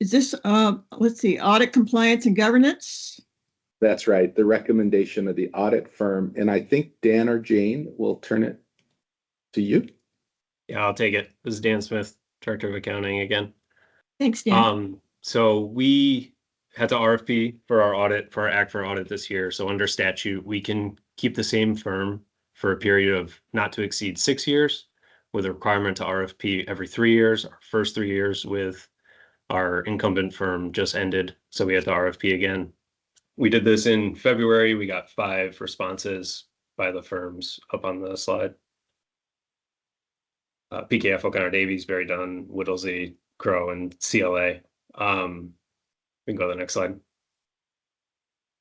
this, let's see, audit compliance and governance? That's right. The recommendation of the audit firm. And I think Dan or Jane will turn it to you. Yeah, I'll take it. This is Dan Smith, Director of Accounting again. Thanks, Dan. So we had to RFP for our audit, for our Act for audit this year. So under statute, we can keep the same firm for a period of not to exceed 6 years, with a requirement to RFP every 3 years. Our first 3 years with our incumbent firm just ended, so we had to RFP again. We did this in February. We got 5 responses by the firms up on the slide. PKF, O'Connor Davies, Barry Dunn, Whittlesey, Crow, and CLA. We can go to the next slide.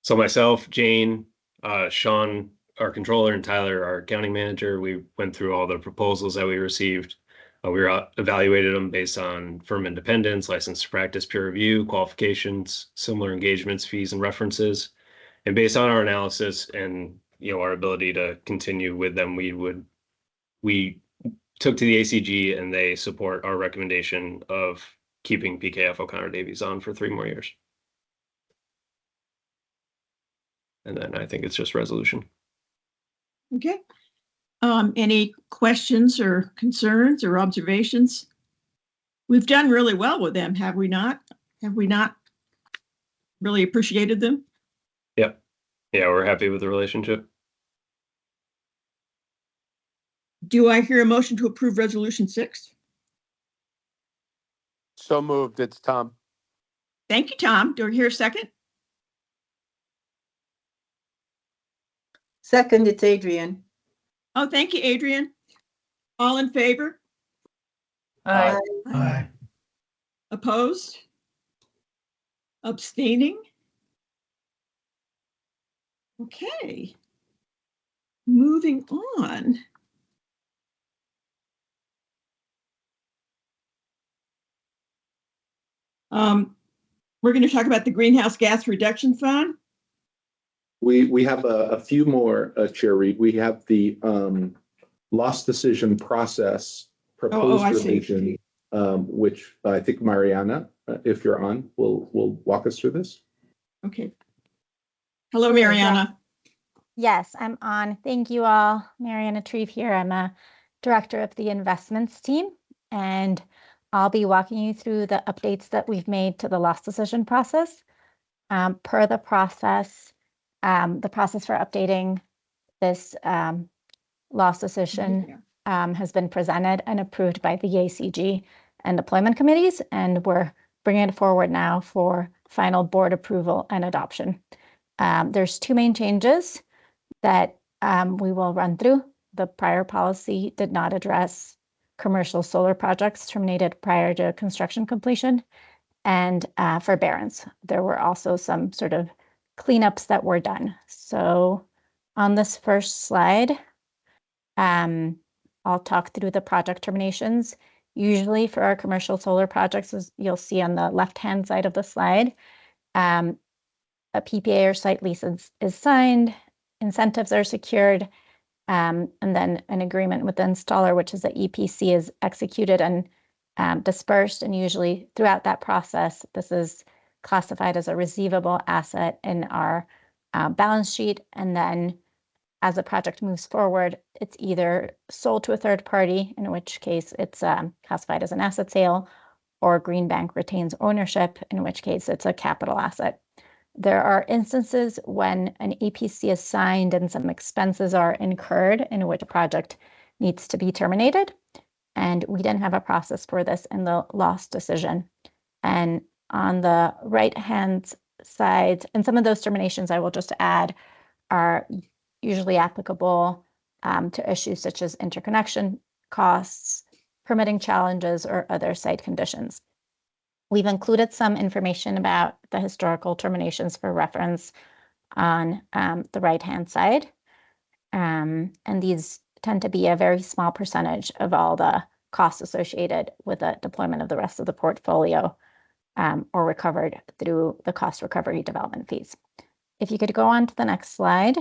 So myself, Jane, Sean, our controller, and Tyler, our accounting manager, we went through all the proposals that we received. We evaluated them based on firm independence, license to practice, peer review, qualifications, similar engagements, fees, and references. And based on our analysis and our ability to continue with them, we took to the ACG, and they support our recommendation of keeping PKF O'Connor Davies on for 3 more years. And then I think it's just resolution. Okay. Any questions or concerns or observations? We've done really well with them, have we not? Have we not really appreciated them? Yep. Yeah, we're happy with the relationship. Do I hear a motion to approve resolution 6? So moved. It's Tom. Thank you, Tom. Do I hear a second? Second, it's Adrian. Oh, thank you, Adrian. All in favor? Aye. Aye. Opposed? Abstaining? Okay. Moving on. We're going to talk about the Greenhouse Gas Reduction Fund. We have a few more, Chair Reed. We have the loss decision process proposed I see. revision, which I think Mariana, if you're on, will walk us through this. Okay. Hello, Mariana. Yes, I'm on. Thank you all. Mariana Treve here. I'm a director of the investments team, and I'll be walking you through the updates that we've made to the loss decision process. Per the process for updating this loss decision has been presented and approved by the ACG and deployment committees, and we're bringing it forward now for final board approval and adoption. There's two main changes that we will run through. The prior policy did not address commercial solar projects terminated prior to construction completion and forbearance. There were also some sort of cleanups that were done. So on this first slide, I'll talk through the project terminations. Usually for our commercial solar projects, as you'll see on the left-hand side of the slide, a PPA or site lease is signed, incentives are secured, and then an agreement with the installer, which is the EPC, is executed and dispersed. And usually throughout that process, this is classified as a receivable asset in our balance sheet. And then as the project moves forward, it's either sold to a third party, in which case it's classified as an asset sale, or Greenbank retains ownership, in which case it's a capital asset. There are instances when an EPC is signed and some expenses are incurred in which a project needs to be terminated. And we didn't have a process for this in the loss decision. And on the right-hand side, and some of those terminations I will just add are usually applicable to issues such as interconnection costs, permitting challenges, or other site conditions. We've included some information about the historical terminations for reference on the right-hand side. And these tend to be a very small percentage of all the costs associated with the deployment of the rest of the portfolio, or recovered through the cost recovery development fees. If you could go on to the next slide.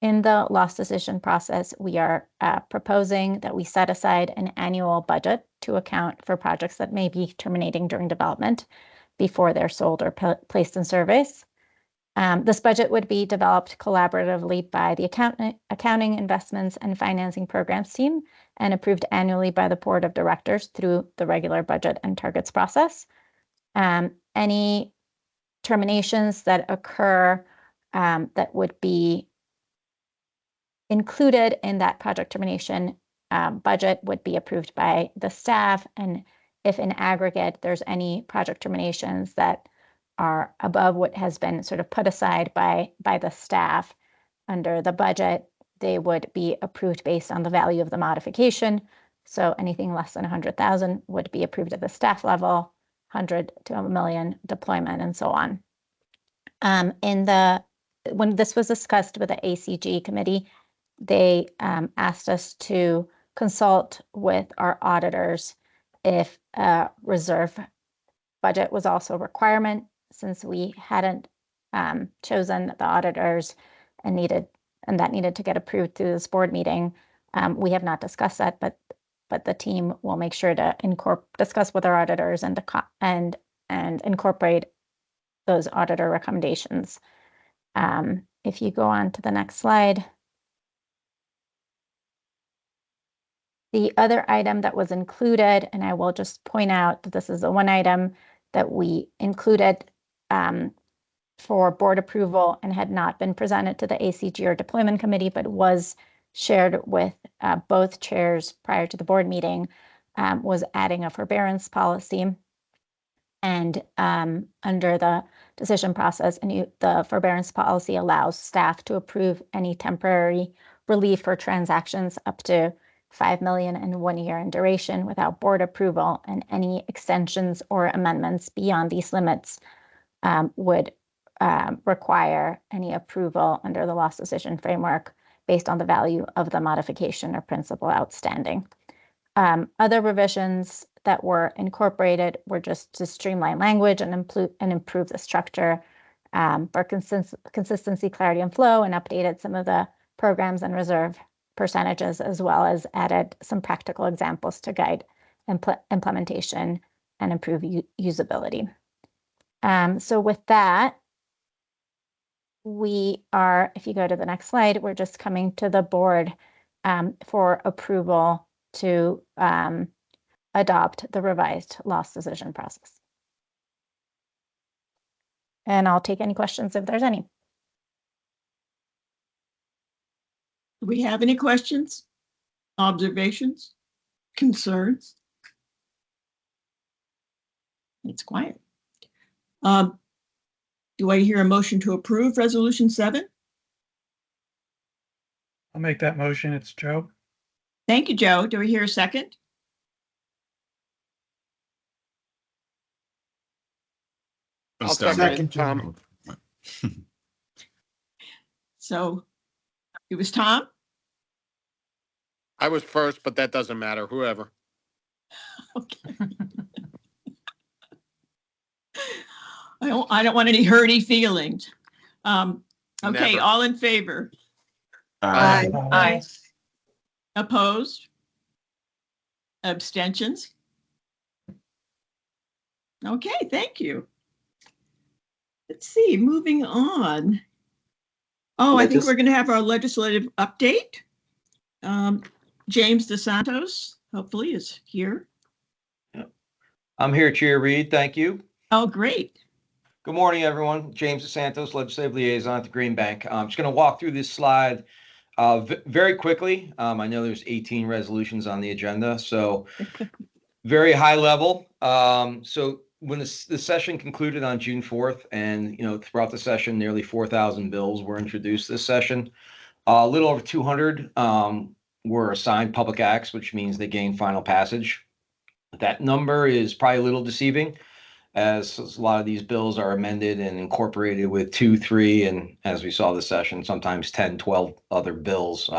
In the loss decision process, we are proposing that we set aside an annual budget to account for projects that may be terminating during development before they're sold or placed in service. This budget would be developed collaboratively by the accounting, investments, and financing programs team and approved annually by the board of directors through the regular budget and targets process. Any terminations that occur that would be included in that project termination budget would be approved by the staff. And if in aggregate there's any project terminations that are above what has been sort of put aside by the staff under the budget, they would be approved based on the value of the modification. So anything less than 100,000 would be approved at the staff level, 100 to $1 million deployment, and so on. When this was discussed with the ACG committee, they asked us to consult with our auditors if a reserve budget was also a requirement, since we hadn't chosen the auditors and that needed to get approved through this board meeting. We have not discussed that, but the team will make sure to discuss with our auditors and incorporate those auditor recommendations. If you go on to the next slide. The other item that was included, and I will just point out that this is the one item that we included for board approval and had not been presented to the ACG or deployment committee, but was shared with both chairs prior to the board meeting, was adding a forbearance policy. And under the decision process, the forbearance policy allows staff to approve any temporary relief for transactions up to $5 million in 1 year in duration without board approval, and any extensions or amendments beyond these limits would require any approval under the loss decision framework based on the value of the modification or principal outstanding. Other revisions that were incorporated were just to streamline language and improve the structure for consistency, clarity, and flow, and updated some of the programs and reserve percentages, as well as added some practical examples to guide implementation and improve usability. So with that, we are, if you go to the next slide, we're just coming to the board for approval to adopt the revised loss decision process. And I'll take any questions if there's any. Do we have any questions, observations, concerns? It's quiet. Do I hear a motion to approve Resolution 7? I'll make that motion. It's Joe. Thank you, Joe. Do we hear a second? I'm I'll still- second it, Second, Tom. So it was Tom? I was first, but that doesn't matter, whoever. Okay. I don't want any hurty feelings. Okay, Never. all in favor? Aye. Aye. Opposed? Abstentions? Okay, thank you. Let's see, moving on. Oh, I Yeah, think just- we're going to have our legislative update. James DeSantos, hopefully, is here. I'm here, Chair Reed. Thank you. Oh, great. Good morning, everyone. James DeSantos, Legislative Liaison at the Green Bank. I'm just going to walk through this slide very quickly. I know there's 18 resolutions on the agenda, so very high level. So when the session concluded on June 4th, and throughout the session, nearly 4,000 bills were introduced this session. A little over 200 were assigned public acts, which means they gained final passage. That number is probably a little deceiving, as a lot of these bills are amended and incorporated with 2, 3, and as we saw this session, sometimes 10, 12 other bills,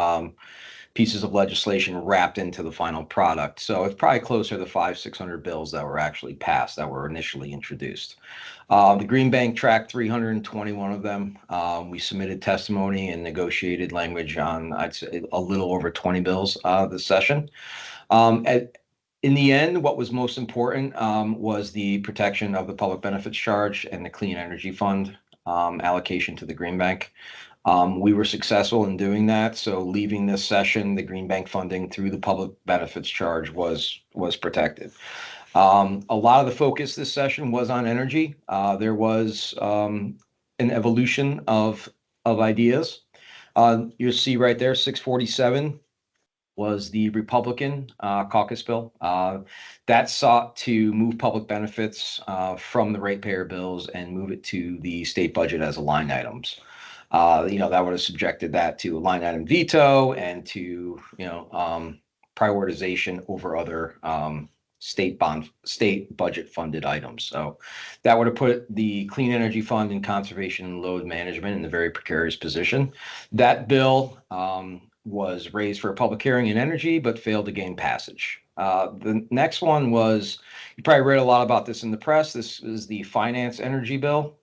pieces of legislation wrapped into the final product. So it's probably closer to 500, 600 bills that were actually passed that were initially introduced. The Green Bank tracked 321 of them. We submitted testimony and negotiated language on, I'd say, a little over 20 bills this session. In the end, what was most important was the protection of the public benefits charge and the Clean Energy Fund allocation to the Green Bank. We were successful in doing that. So leaving this session, the Green Bank funding through the public benefits charge was protected. A lot of the focus this session was on energy. There was an evolution of ideas. You'll see right there, 647 was the Republican caucus bill. That sought to move public benefits from the ratepayer bills and move it to the state budget as line items. That would have subjected that to a line item veto and to, prioritization over other state budget funded items. So that would have put the Clean Energy Fund and Conservation and Load Management in a very precarious position. That bill was raised for a public hearing in energy, but failed to gain passage. The next one was, you probably read a lot about this in the press. This is the finance energy bill.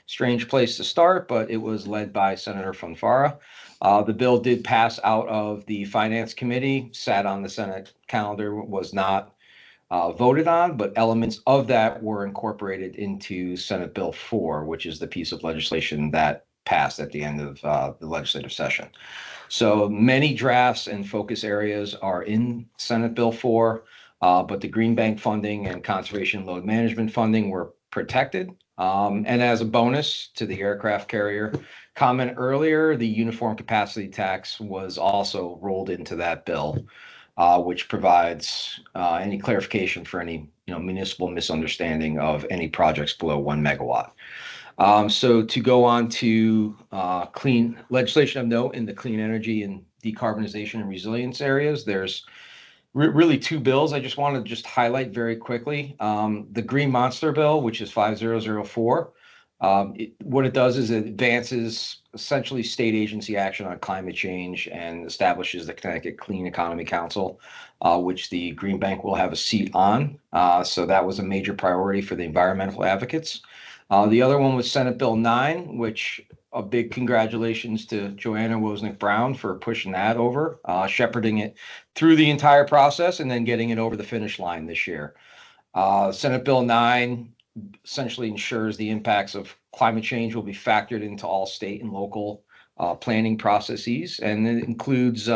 Strange place to start, but it was led by Senator Fonfara. The bill did pass out of the finance committee, sat on the Senate calendar, was not voted on, but elements of that were incorporated into Senate Bill 4, which is the piece of legislation that passed at the end of the legislative session. So many drafts and focus areas are in Senate Bill 4, but the Green Bank funding and conservation load management funding were protected. And as a bonus to the aircraft carrier comment earlier, the uniform capacity tax was also rolled into that bill, which provides any clarification for any municipal misunderstanding of any projects below 1 megawatt. So to go on to clean legislation of note in the clean energy and decarbonization and resilience areas, there's really two bills I just want to highlight very quickly. The Green Monster Bill, which is 5004. What it does is it advances essentially state agency action on climate change and establishes the Connecticut Clean Economy Council, which the Green Bank will have a seat on. So that was a major priority for the environmental advocates. The other one was Senate Bill 9, which a big congratulations to Joanna Wozniak-Brown for pushing that over, shepherding it through the entire process and then getting it over the finish line this year. Senate Bill 9 essentially ensures the impacts of climate change will be factored into all state and local planning processes, and it includes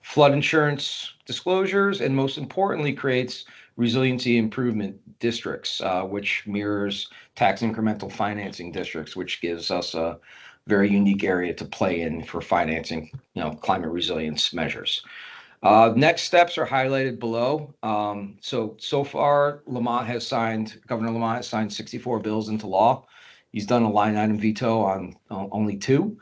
flood insurance disclosures, and most importantly, creates resiliency improvement districts, which mirrors tax incremental financing districts, which gives us a very unique area to play in for financing, climate resilience measures. Next steps are highlighted below. So far, Governor Lamont has signed 64 bills into law. He's done a line item veto on only 2.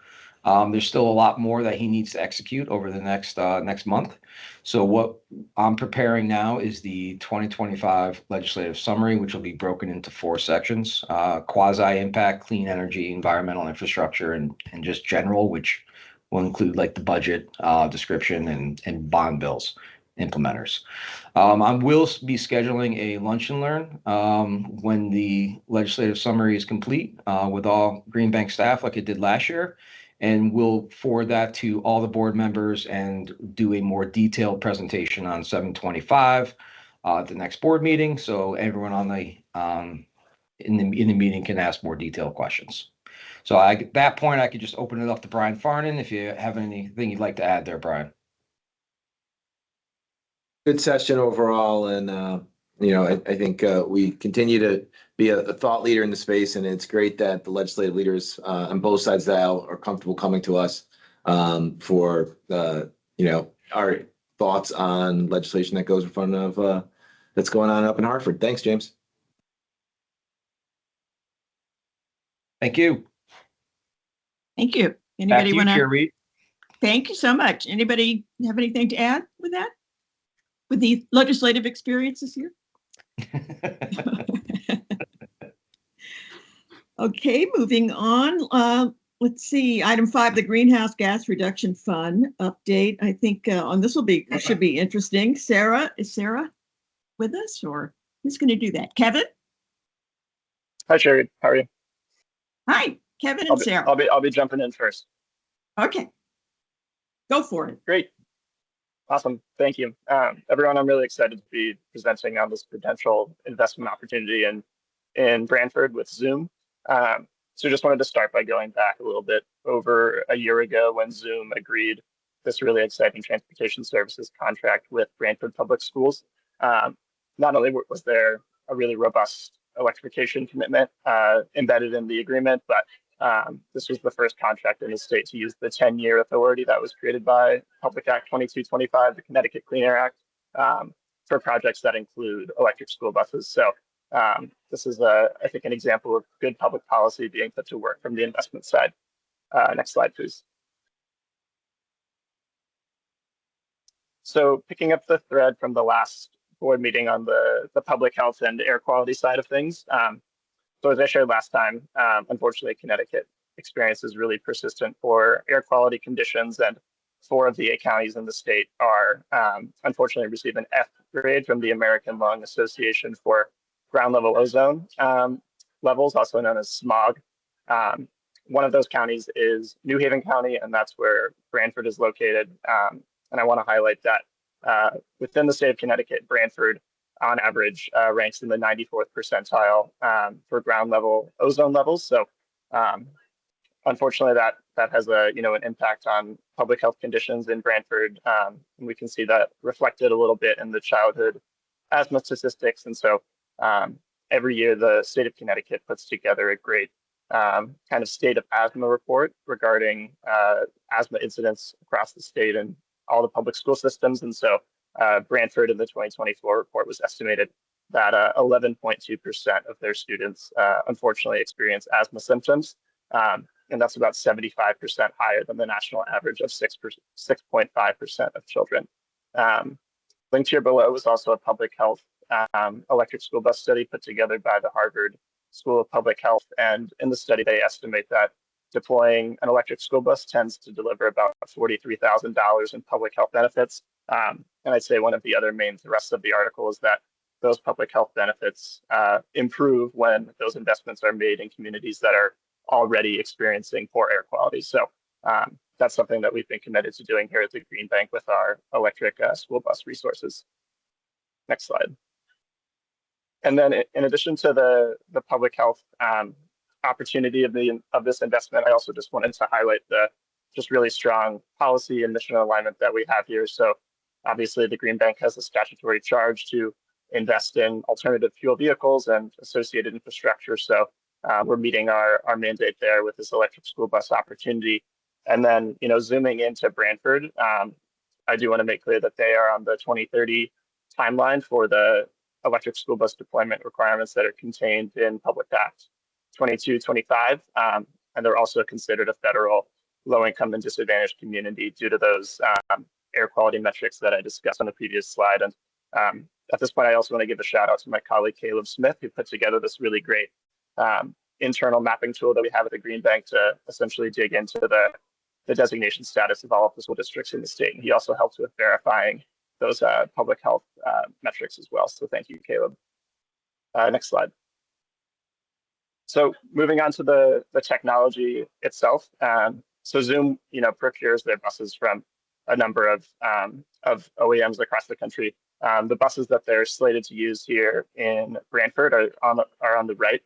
There's still a lot more that he needs to execute over the next month. So what I'm preparing now is the 2025 legislative summary, which will be broken into 4 sections: quasi-impact, clean energy, environmental infrastructure, and just general, which will include like the budget description and bond bills implementers. I will be scheduling a lunch and learn when the legislative summary is complete with all Green Bank staff, like it did last year. And we'll forward that to all the board members and do a more detailed presentation on 7/25 at the next board meeting. So everyone on in the meeting can ask more detailed questions. So at that point, I could just open it up to Brian Farnan if you have anything you'd like to add there, Brian. Good session overall, and I think we continue to be a thought leader in the space, and it's great that the legislative leaders on both sides of the aisle are comfortable coming to us for our thoughts on legislation that goes in front of that's going on up in Hartford. Thanks, James. Thank you. Thank you. Back Anybody to you, want Chair to? Reed. Thank you so much. Anybody have anything to add with that? With the legislative experiences here? Okay, moving on. Let's see, item 5, the Greenhouse Gas Reduction Fund update. I think on this should be interesting. Sarah, is Sarah with us, or who's going to do that? Kevin? Hi, Sherry. How are you? Hi, Kevin and Sarah. I'll be jumping in first. Okay, go for it. Great. Awesome. Thank you. Everyone, I'm really excited to be presenting on this potential investment opportunity in Brantford with Zoom. So just wanted to start by going back a little bit. Over a year ago when Zoom agreed this really exciting transportation services contract with Brantford Public Schools, not only was there a really robust electrification commitment embedded in the agreement, but this was the first contract in the state to use the 10-year authority that was created by Public Act 2225, the Connecticut Clean Air Act, for projects that include electric school buses. So this is, I think, an example of good public policy being put to work from the investment side. Next slide, please. So picking up the thread from the last board meeting on the public health and air quality side of things. So as I shared last time, unfortunately, Connecticut experiences really persistent poor air quality conditions, and 4 of the 8 counties in the state are unfortunately receive an F grade from the American Lung Association for ground level ozone levels, also known as smog. One of those counties is New Haven County, and that's where Brantford is located. And I want to highlight that within the state of Connecticut, Brantford on average ranks in the 94th percentile for ground level ozone levels. So unfortunately, that has an impact on public health conditions in Brantford. And we can see that reflected a little bit in the childhood asthma statistics. And so every year, the state of Connecticut puts together a great kind of state of asthma report regarding asthma incidents across the state and all the public school systems. And so Brantford in the 2024 report was estimated that 11.2% of their students unfortunately experience asthma symptoms. And that's about 75% higher than the national average of 6.5% of children. Linked here below was also a public health electric school bus study put together by the Harvard School of Public Health. And in the study, they estimate that deploying an electric school bus tends to deliver about $43,000 in public health benefits. And I'd say one of the other main thrusts of the article is that those public health benefits improve when those investments are made in communities that are already experiencing poor air quality. So that's something that we've been committed to doing here at the Green Bank with our electric school bus resources. Next slide. And then in addition to the public health opportunity of this investment, I also just wanted to highlight the just really strong policy and mission alignment that we have here. So obviously the Green Bank has a statutory charge to invest in alternative fuel vehicles and associated infrastructure. So we're meeting our mandate there with this electric school bus opportunity. And then, zooming into Brantford, I do want to make clear that they are on the 2030 timeline for the electric school bus deployment requirements that are contained in Public Act 2225. And they're also considered a federal low-income and disadvantaged community due to those air quality metrics that I discussed on the previous slide. And at this point, I also want to give a shout out to my colleague, Caleb Smith, who put together this really great internal mapping tool that we have at the Green Bank to essentially dig into the designation status of all of the school districts in the state. And he also helped with verifying those public health metrics as well. So thank you, Caleb. Next slide. So moving on to the technology itself. So Zoom, procures their buses from a number of OEMs across the country. The buses that they're slated to use here in Brantford are on the right.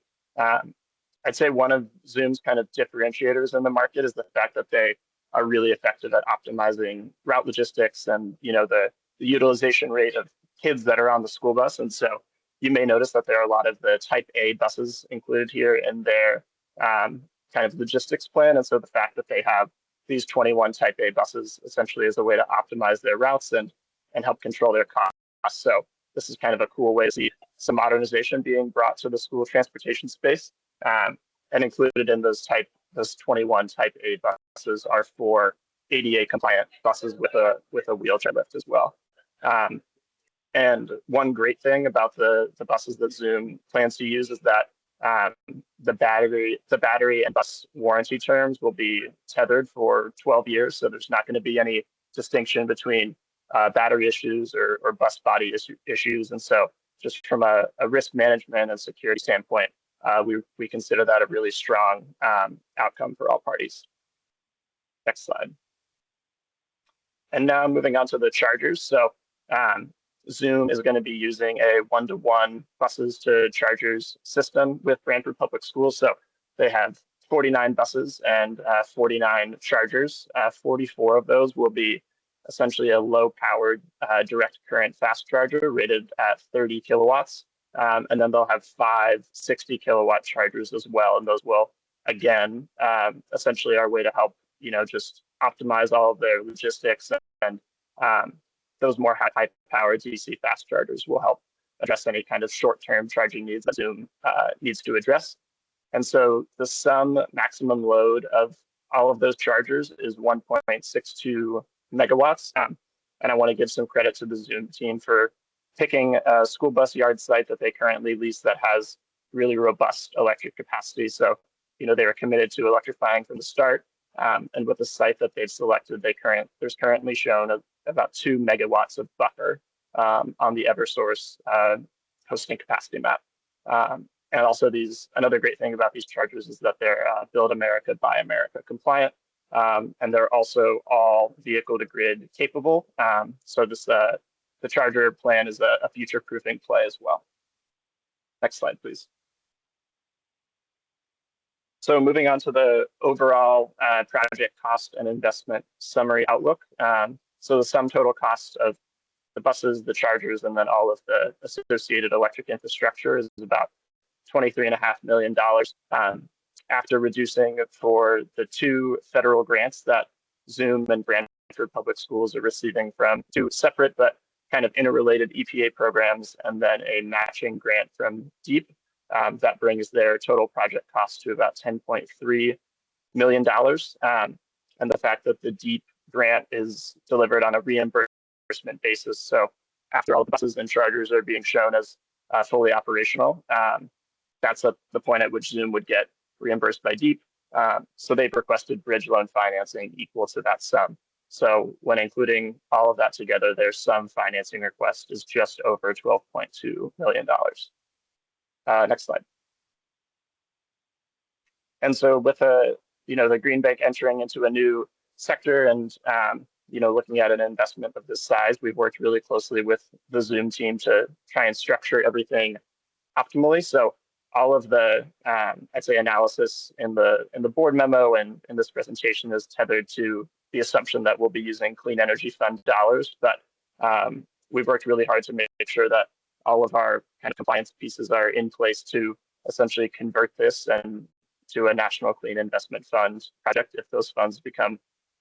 I'd say one of Zoom's kind of differentiators in the market is the fact that they are really effective at optimizing route logistics and the utilization rate of kids that are on the school bus. And so you may notice that there are a lot of the type A buses included here in their kind of logistics plan. And so the fact that they have these 21 type A buses essentially is a way to optimize their routes and help control their costs. So this is kind of a cool way to see some modernization being brought to the school transportation space. And included in those 21 type A buses are 4 ADA compliant buses with a wheelchair lift as well. And one great thing about the buses that Zoom plans to use is that the battery and bus warranty terms will be tethered for 12 years. So there's not going to be any distinction between battery issues or bus body issues. And so just from a risk management and security standpoint, we consider that a really strong outcome for all parties. Next slide. And now moving on to the chargers. So Zoom is going to be using a 1-to-1 buses to chargers system with Brantford Public Schools. So they have 49 buses and 49 chargers. 44 of those will be essentially a low-powered direct current fast charger rated at 30 kilowatts. And then they'll have 5 60-kilowatt chargers as well. And those will, again, essentially our way to help, just optimize all of their logistics. And those more high-powered DC fast chargers will help address any kind of short-term charging needs that Zoom needs to address. And so the sum maximum load of all of those chargers is 1.62 megawatts. And I want to give some credit to the Zoom team for picking a school bus yard site that they currently lease that has really robust electric capacity. So, they were committed to electrifying from the start. And with the site that they've selected, there's currently shown about 2 megawatts of buffer on the Eversource hosting capacity map. And also another great thing about these chargers is that they're Build America, Buy America compliant. And they're also all vehicle to grid capable. So the charger plan is a future-proofing play as well. Next slide, please. So moving on to the overall project cost and investment summary outlook. So the sum total cost of the buses, the chargers, and then all of the associated electric infrastructure is about $23.5 million. After reducing for the 2 federal grants that Zoom and Brantford Public Schools are receiving from 2 separate but kind of interrelated EPA programs, and then a matching grant from DEEP, that brings their total project cost to about $10.3 million. And the fact that the DEEP grant is delivered on a reimbursement basis, so after all the buses and chargers are being shown as fully operational, that's the point at which Zoom would get reimbursed by DEEP. So they've requested bridge loan financing equal to that sum. So when including all of that together, their sum financing request is just over $12.2 million. Next slide. And so with the Green Bank entering into a new sector and looking at an investment of this size, we've worked really closely with the Zoom team to try and structure everything optimally. So all of the I'd say analysis in the board memo and in this presentation is tethered to the assumption that we'll be using clean energy fund dollars, but we've worked really hard to make sure that all of our kind of compliance pieces are in place to essentially convert this and to a national clean investment fund project if those funds become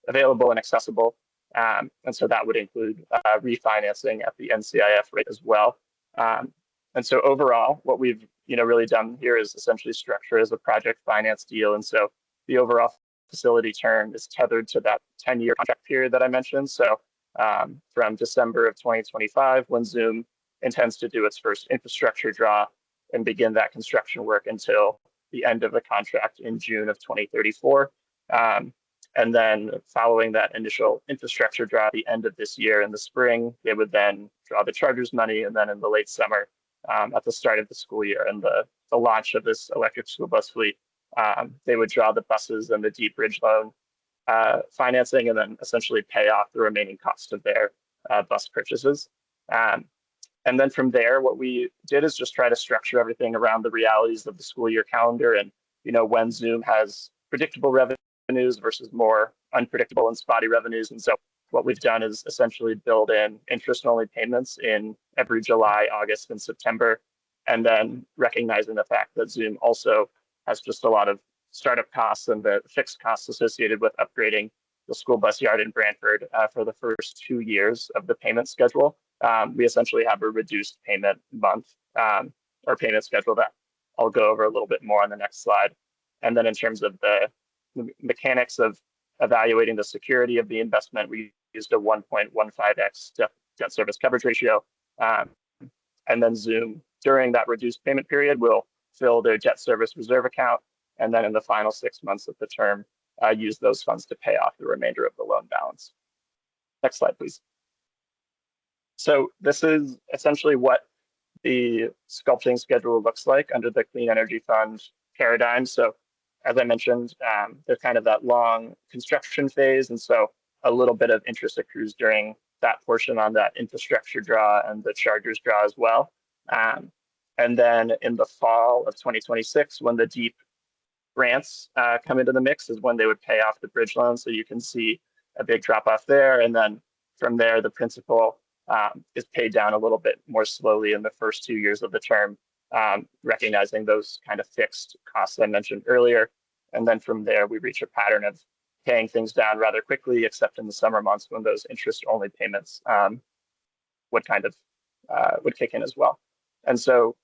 available and accessible. And so that would include refinancing at the NCIF rate as well. And so overall, what we've really done here is essentially structure as a project finance deal. And so the overall facility term is tethered to that 10-year contract period that I mentioned. So from December of 2025, when Zoom intends to do its first infrastructure draw and begin that construction work until the end of the contract in June of 2034. And then following that initial infrastructure draw at the end of this year in the spring, they would then draw the chargers money. And then in the late summer, at the start of the school year and the launch of this electric school bus fleet, they would draw the buses and the deep bridge loan financing and then essentially pay off the remaining cost of their bus purchases. And then from there, what we did is just try to structure everything around the realities of the school year calendar and, when Zoom has predictable revenues versus more unpredictable and spotty revenues. And so what we've done is essentially build in interest-only payments in every July, August, and September, and then recognizing the fact that Zoom also has just a lot of startup costs and the fixed costs associated with upgrading the school bus yard in Brantford for the first 2 years of the payment schedule. We essentially have a reduced payment month or payment schedule that I'll go over a little bit more on the next slide. And then in terms of the mechanics of evaluating the security of the investment, we used a 1.15x debt service coverage ratio. And then Zoom, during that reduced payment period, will fill their debt service reserve account. And then in the final 6 months of the term, use those funds to pay off the remainder of the loan balance. Next slide, please. So this is essentially what the sculpting schedule looks like under the Clean Energy Fund paradigm. So as I mentioned, there's kind of that long construction phase. And so a little bit of interest accrues during that portion on that infrastructure draw and the chargers draw as well. And then in the fall of 2026, when the deep grants come into the mix is when they would pay off the bridge loan. So you can see a big drop off there. And then from there, the principal is paid down a little bit more slowly in the first 2 years of the term, recognizing those kind of fixed costs I mentioned earlier. And then from there, we reach a pattern of paying things down rather quickly, except in the summer months when those interest-only payments would kick in as well. And so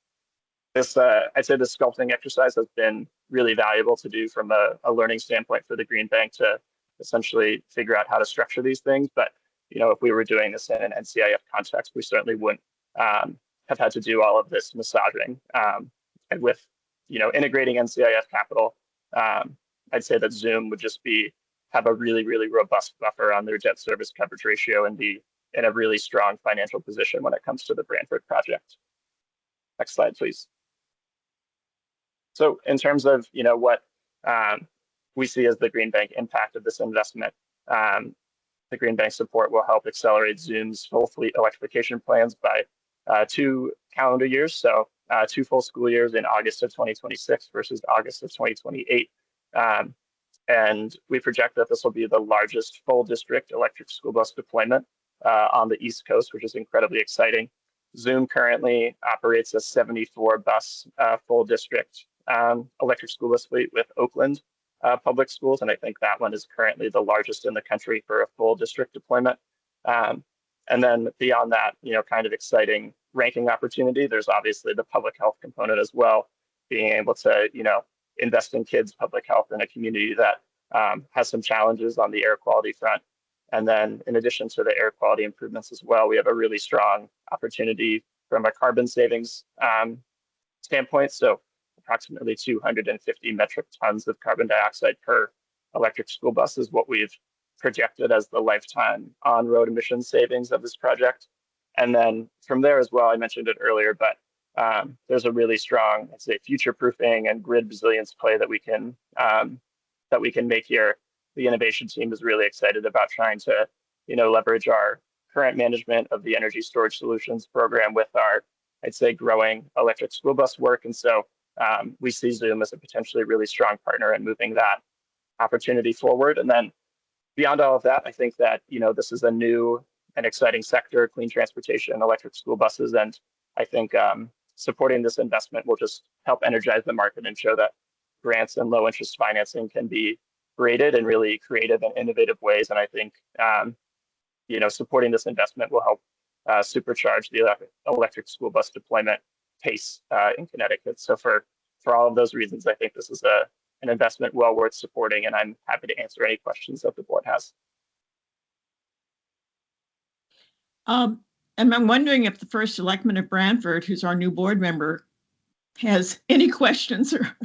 this, I'd say this sculpting exercise has been really valuable to do from a learning standpoint for the Green Bank to essentially figure out how to structure these things. But if we were doing this in an NCIF context, we certainly wouldn't have had to do all of this massaging. And with integrating NCIF capital, I'd say that Zoom would just have a really, really robust buffer on their debt service coverage ratio and be in a really strong financial position when it comes to the Brantford project. Next slide, please. So in terms of what we see as the Green Bank impact of this investment, the Green Bank support will help accelerate Zoom's full fleet electrification plans by 2 calendar years. So 2 full school years in August of 2026 versus August of 2028. And we project that this will be the largest full district electric school bus deployment on the East Coast, which is incredibly exciting. Zoom currently operates a 74 bus full district electric school bus fleet with Oakland public schools. And I think that one is currently the largest in the country for a full district deployment. And then beyond that, kind of exciting ranking opportunity, there's obviously the public health component as well, being able to, invest in kids' public health in a community that has some challenges on the air quality front. And then in addition to the air quality improvements as well, we have a really strong opportunity from a carbon savings standpoint. So approximately 250 metric tons of carbon dioxide per electric school bus is what we've projected as the lifetime on-road emission savings of this project. And then from there as well, I mentioned it earlier, but there's a really strong, I'd say, future-proofing and grid resilience play that we can make here. The innovation team is really excited about trying to, leverage our current management of the energy storage solutions program with our I'd say, growing electric school bus work. And so we see Zoom as a potentially really strong partner in moving that opportunity forward. And then beyond all of that, I think that, this is a new and exciting sector, clean transportation, electric school buses. And I think supporting this investment will just help energize the market and show that grants and low interest financing can be created in really creative and innovative ways. And I think, supporting this investment will help supercharge the electric school bus deployment pace in Connecticut. So for all of those reasons, I think this is an investment well worth supporting, and I'm happy to answer any questions that the board has. And I'm wondering if the first selectman of Branford, who's our new board member, has any questions or.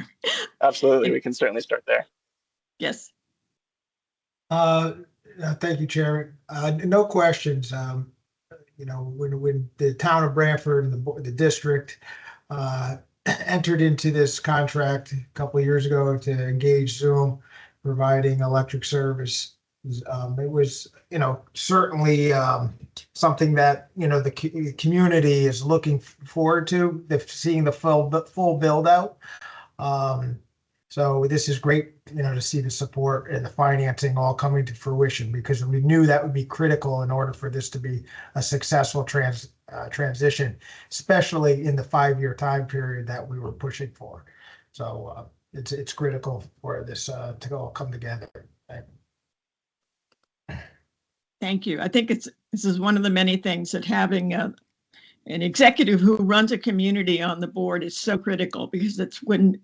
Absolutely, we can certainly start there. Yes. Thank you, Chairman. No questions. When the town of Branford and the district entered into this contract a couple of years ago to engage Zoom, providing electric service, it was, certainly something that, the community is looking forward to, seeing the full build out. So this is great, to see the support and the financing all coming to fruition, because we knew that would be critical in order for this to be a successful transition, especially in the 5-year time period that we were pushing for. So it's critical for this to all come together. Thank you. I think this is one of the many things that having an executive who runs a community on the board is so critical, because it's when,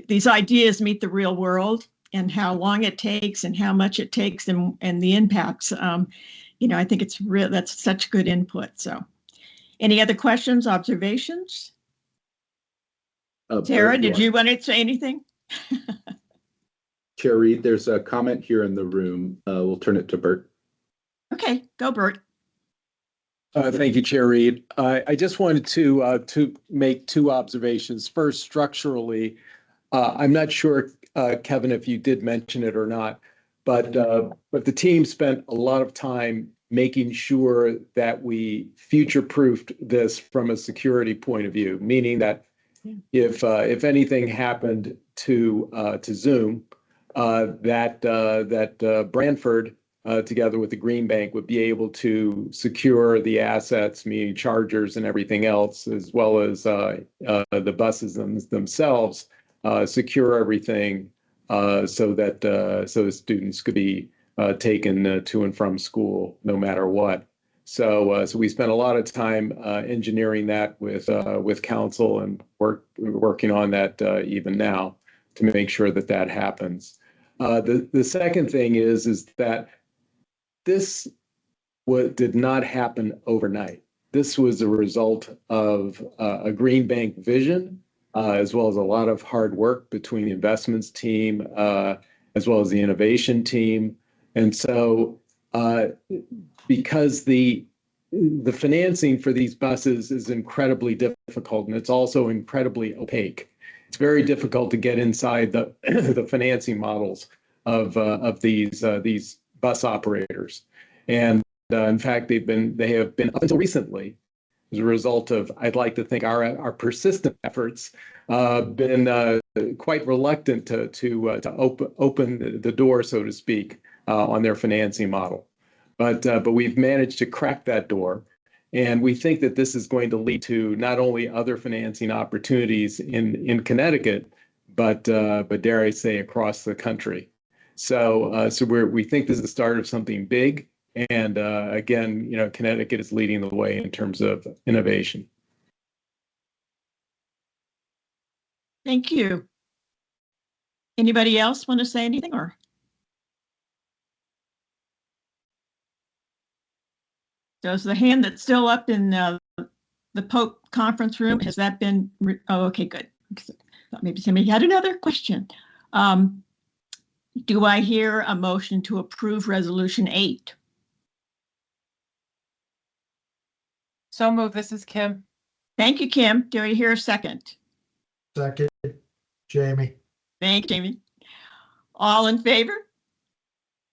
these ideas meet the real world and how long it takes and how much it takes and the impacts. I think it's real. That's such good input. So any other questions, observations? Sarah, did you want to say anything? Chair Reed, there's a comment here in the room. We'll turn it to Bert. Okay, go Bert. Thank you, Chair Reed. I just wanted to make 2 observations. First, structurally, I'm not sure, Kevin, if you did mention it or not, but the team spent a lot of time making sure that we future-proofed this from a security point of view, meaning that if anything happened to Zoom, that Branford, together with the Green Bank, would be able to secure the assets, meaning chargers and everything else, as well as the buses themselves, secure everything so the students could be taken to and from school no matter what. So we spent a lot of time engineering that with council and working on that even now to make sure that happens. The second thing is that this did not happen overnight. This was a result of a Green Bank vision, as well as a lot of hard work between the investments team, as well as the innovation team. And so because the financing for these buses is incredibly difficult, and it's also incredibly opaque. It's very difficult to get inside the financing models of these bus operators. And in fact, they have been up until recently, as a result of, I'd like to think, our persistent efforts, been quite reluctant to open the door, so to speak, on their financing model. But we've managed to crack that door. And we think that this is going to lead to not only other financing opportunities in Connecticut, but dare I say, across the country. So we think this is the start of something big. And again, Connecticut is leading the way in terms of innovation. Thank you. Anybody else want to say anything, or? So is the hand that's still up in the Pope conference room, has that been, oh, okay, good. Thought maybe somebody had another question. Do I hear a motion to approve Resolution 8? So moved. This is Kim. Thank you, Kim. Do I hear a second? Second, Jamie. Thank you, Jamie. All in favor?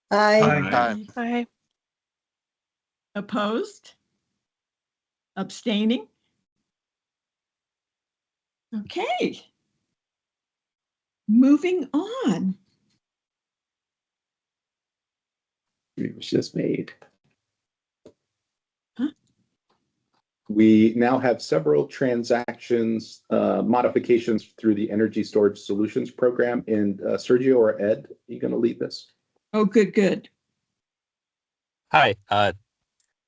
Aye. Aye. Opposed? Abstaining? Okay. Moving on. It was just made. We now have several transactions, modifications through the Energy Storage Solutions Program. And Sergio or Ed, are you going to lead this? Oh, good. Hi,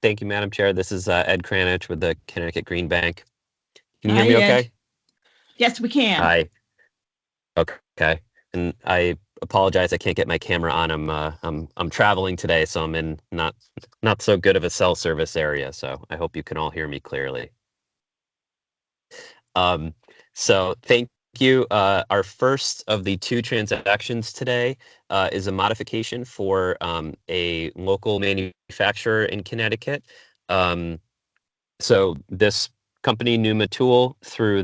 thank you, Madam Chair. This is Ed Kranich with the Connecticut Green Bank. Can you hear Hi, me Ed. okay? Yes, we can. Hi. Okay. And I apologize, I can't get my camera on. I'm traveling today, so I'm in not so good of a cell service area. So I hope you can all hear me clearly. So thank you. Our first of the two transactions today is a modification for a local manufacturer in Connecticut. So this company, Numa Tool, through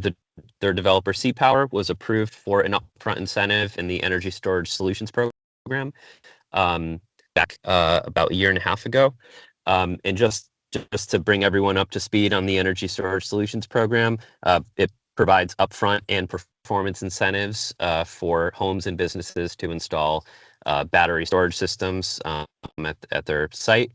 their developer C-Power, was approved for an upfront incentive in the Energy Storage Solutions Program back about a year and a half ago. And just to bring everyone up to speed on the Energy Storage Solutions Program, it provides upfront and performance incentives for homes and businesses to install battery storage systems at their site.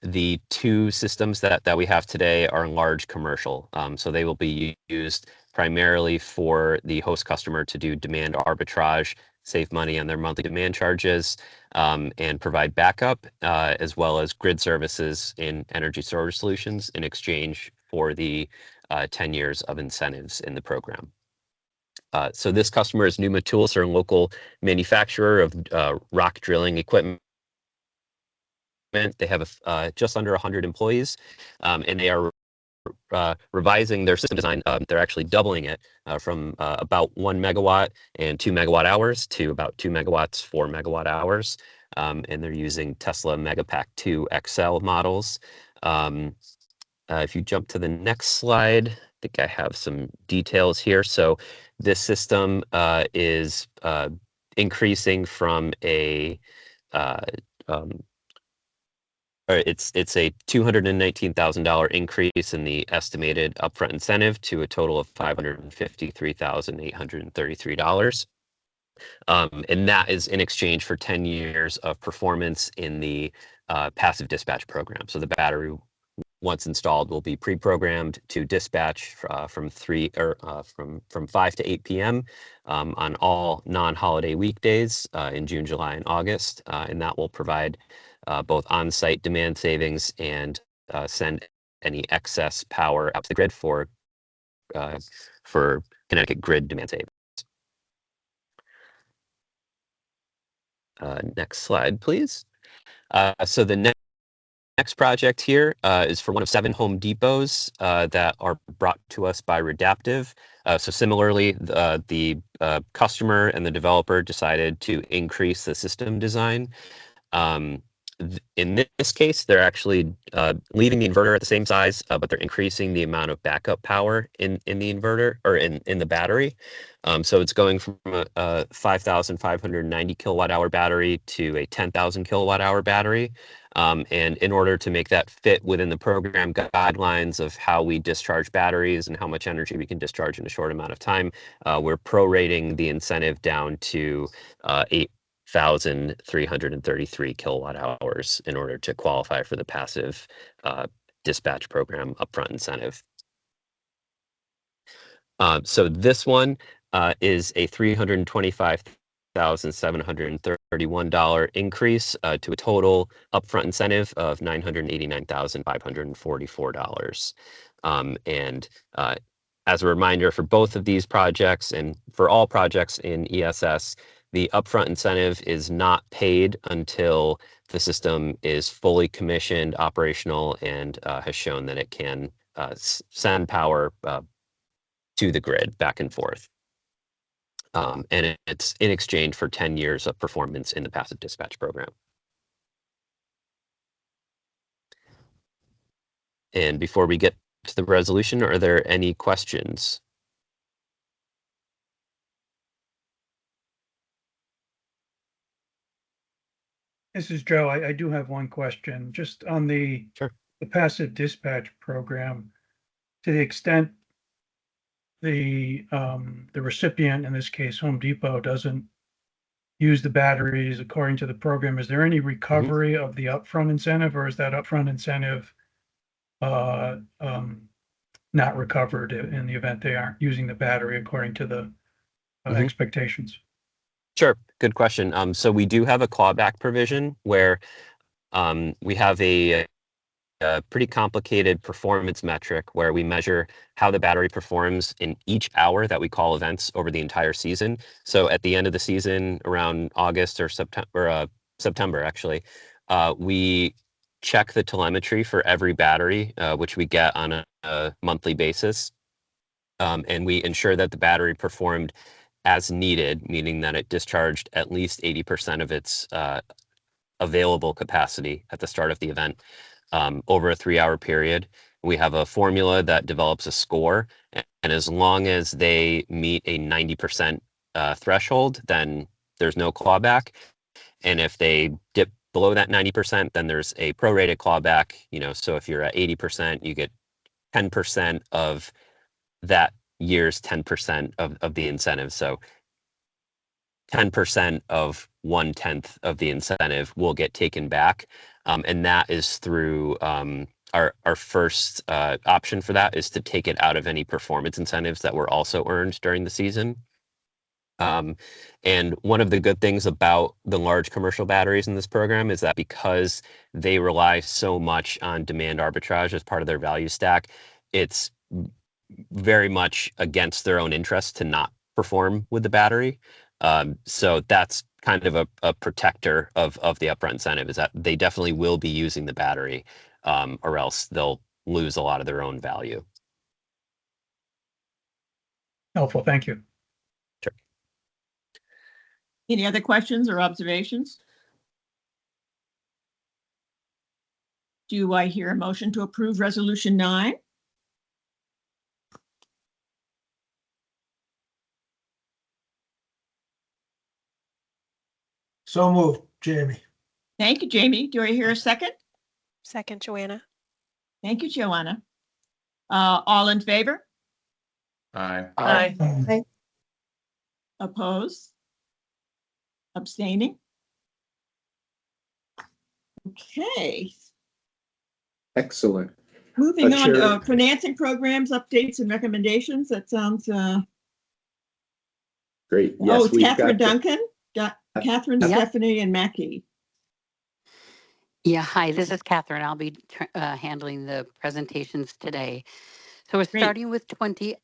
The two systems that we have today are large commercial, so they will be used primarily for the host customer to do demand arbitrage, save money on their monthly demand charges, and provide backup, as well as grid services in energy storage solutions in exchange for the 10 years of incentives in the program. So this customer is Numa Tools, they're a local manufacturer of rock drilling equipment. They have just under 100 employees, and they are revising their system design. They're actually doubling it from about 1 megawatt and 2 megawatt hours to about 2 megawatts, 4 megawatt hours. And they're using Tesla Megapack 2 XL models. If you jump to the next slide, I think I have some details here. So this system is increasing from a it's a $219,000 increase in the estimated upfront incentive to a total of $553,833. And that is in exchange for 10 years of performance in the passive dispatch program. So the battery, once installed, will be pre-programmed to dispatch from 5 to 8 p.m. On all non-holiday weekdays in June, July, and August, and that will provide both on-site demand savings and send any excess power out to the grid for Connecticut grid demand savings. Next slide, please. So the next project here is for one of 7 Home Depots that are brought to us by Redaptive. So similarly, the customer and the developer decided to increase the system design. In this case, they're actually leaving the inverter at the same size, but they're increasing the amount of backup power in the inverter or in the battery. So it's going from a 5,590 kilowatt hour battery to a 10,000 kilowatt hour battery. And in order to make that fit within the program guidelines of how we discharge batteries and how much energy we can discharge in a short amount of time, we're prorating the incentive down to 8,333 kilowatt hours in order to qualify for the passive dispatch program upfront incentive. So this one is a $325,731 increase to a total upfront incentive of $989,544. And as a reminder, for both of these projects and for all projects in ESS, the upfront incentive is not paid until the system is fully commissioned, operational, and has shown that it can send power to the grid back and forth. And it's in exchange for 10 years of performance in the passive dispatch program. And before we get to the resolution, are there any questions? This is Joe. I do have one question, just on the passive dispatch program. To the extent the recipient, in this case, Home Depot, doesn't use the batteries according to the program, is there any recovery of the upfront incentive, or is that upfront incentive not recovered in the event they aren't using the battery according to the expectations? Sure, good question. So we do have a clawback provision where we have a pretty complicated performance metric where we measure how the battery performs in each hour that we call events over the entire season. So at the end of the season, around August or September actually, we check the telemetry for every battery, which we get on a monthly basis. And we ensure that the battery performed as needed, meaning that it discharged at least 80% of its available capacity at the start of the event over a 3-hour period. We have a formula that develops a score, and as long as they meet a 90% threshold, then there's no clawback. And if they dip below that 90%, then there's a prorated clawback. So if you're at 80%, you get 10% of that year's 10% of the incentive. So 10% of 1/10 of the incentive will get taken back. And that is through our first option for that is to take it out of any performance incentives that were also earned during the season. And one of the good things about the large commercial batteries in this program is that because they rely so much on demand arbitrage as part of their value stack, it's very much against their own interest to not perform with the battery. So that's kind of a protector of the upfront incentive, is that they definitely will be using the battery, or else they'll lose a lot of their own value. Helpful, thank you. Sure. Any other questions or observations? Do I hear a motion to approve Resolution 9? So moved, Jamie. Thank you, Jamie. Do I hear a second? Second, Joanna. Thank you, Joanna. All in favor? Aye. Aye. Opposed? Abstaining? Okay, Excellent. moving on, Chair- financing programs, updates and recommendations. That sounds, Great. oh, Yes, it's we've Catherine got Duncan, Catherine, Yep. Stephanie, and Mackie. Yeah, hi, this is Catherine. I'll be handling the presentations today. So we're Great. starting with 20,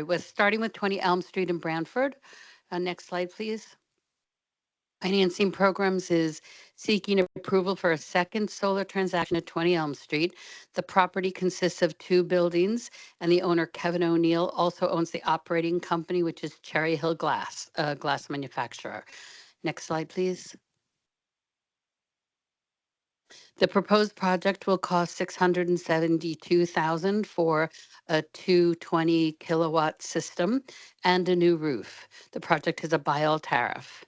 we're starting with 20 Elm Street in Brantford. Next slide, please. Financing Programs is seeking approval for a second solar transaction at 20 Elm Street. The property consists of 2 buildings, and the owner, Kevin O'Neill, also owns the operating company, which is Cherry Hill Glass, a glass manufacturer. Next slide, please. The proposed project will cost $672,000 for a 220 kilowatt system and a new roof. The project is a buy-all tariff.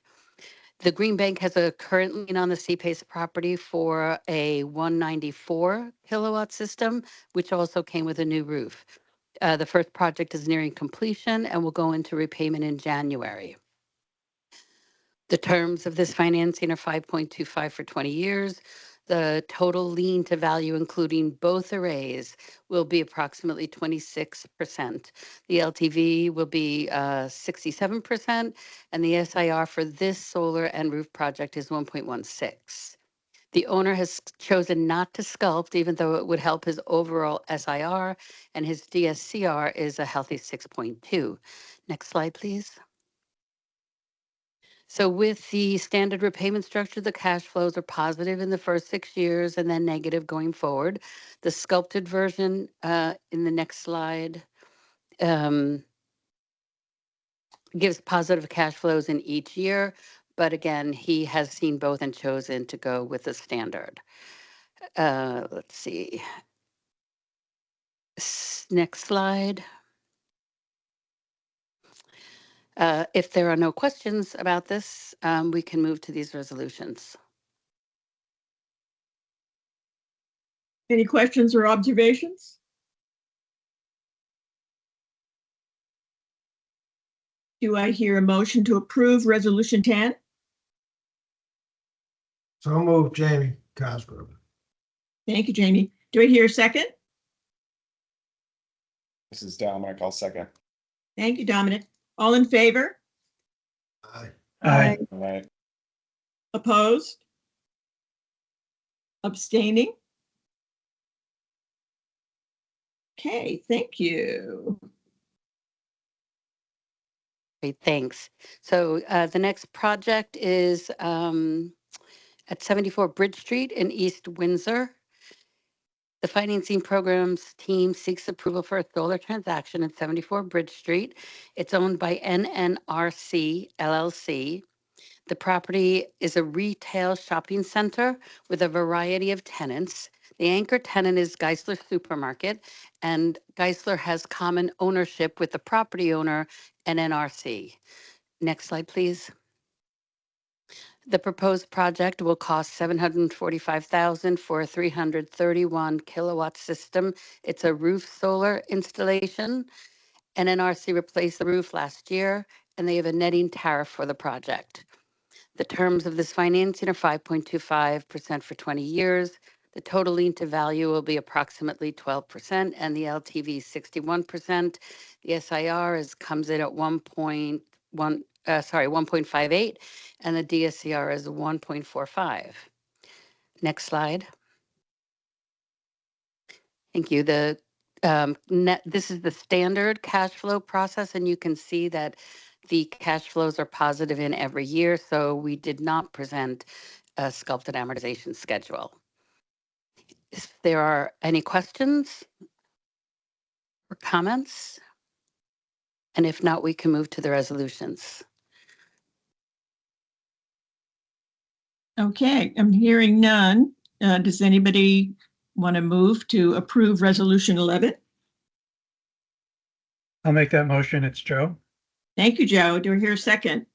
The Green Bank has a current lien on the CPACE property for a 194 kilowatt system, which also came with a new roof. The first project is nearing completion and will go into repayment in January. The terms of this financing are 5.25 for 20 years. The total lien to value, including both arrays, will be approximately 26%. The LTV will be 67%, and the SIR for this solar and roof project is 1.16. The owner has chosen not to sculpt, even though it would help his overall SIR, and his DSCR is a healthy 6.2. Next slide, please. So with the standard repayment structure, the cash flows are positive in the first 6 years and then negative going forward. The sculpted version in the next slide gives positive cash flows in each year. But again, he has seen both and chosen to go with the standard. Let's see. Next slide. If there are no questions about this, we can move to these resolutions. Any questions or observations? Do I hear a motion to approve Resolution 10? So move Jamie Cosgrove. Thank you, Jamie. Do I hear a second? This is Dominic. I'll second. Thank you, Dominic. All in favor? Aye. Aye. All right. Opposed? Abstaining? Okay, thank you. Great, thanks. So the next project is at 74 Bridge Street in East Windsor. The financing programs team seeks approval for a solar transaction at 74 Bridge Street. It's owned by NNRC LLC. The property is a retail shopping center with a variety of tenants. The anchor tenant is Geisler Supermarket, and Geisler has common ownership with the property owner, NNRC. Next slide, please. The proposed project will cost $745,000 for a 331 kilowatt system. It's a roof solar installation. NNRC replaced the roof last year, and they have a netting tariff for the project. The terms of this financing are 5.25% for 20 years. The total lien to value will be approximately 12%, and the LTV is 61%. The SIR comes in at 1.58, and the DSCR is 1.45. Next slide. Thank you. This is the standard cash flow process, and you can see that the cash flows are positive in every year, so we did not present a sculpted amortization schedule. If there are any questions or comments, and if not, we can move to the resolutions. Okay, I'm hearing none. Does anybody want to move to approve Resolution 11? I'll make that motion. It's Joe. Thank you, Joe. Do I hear a second?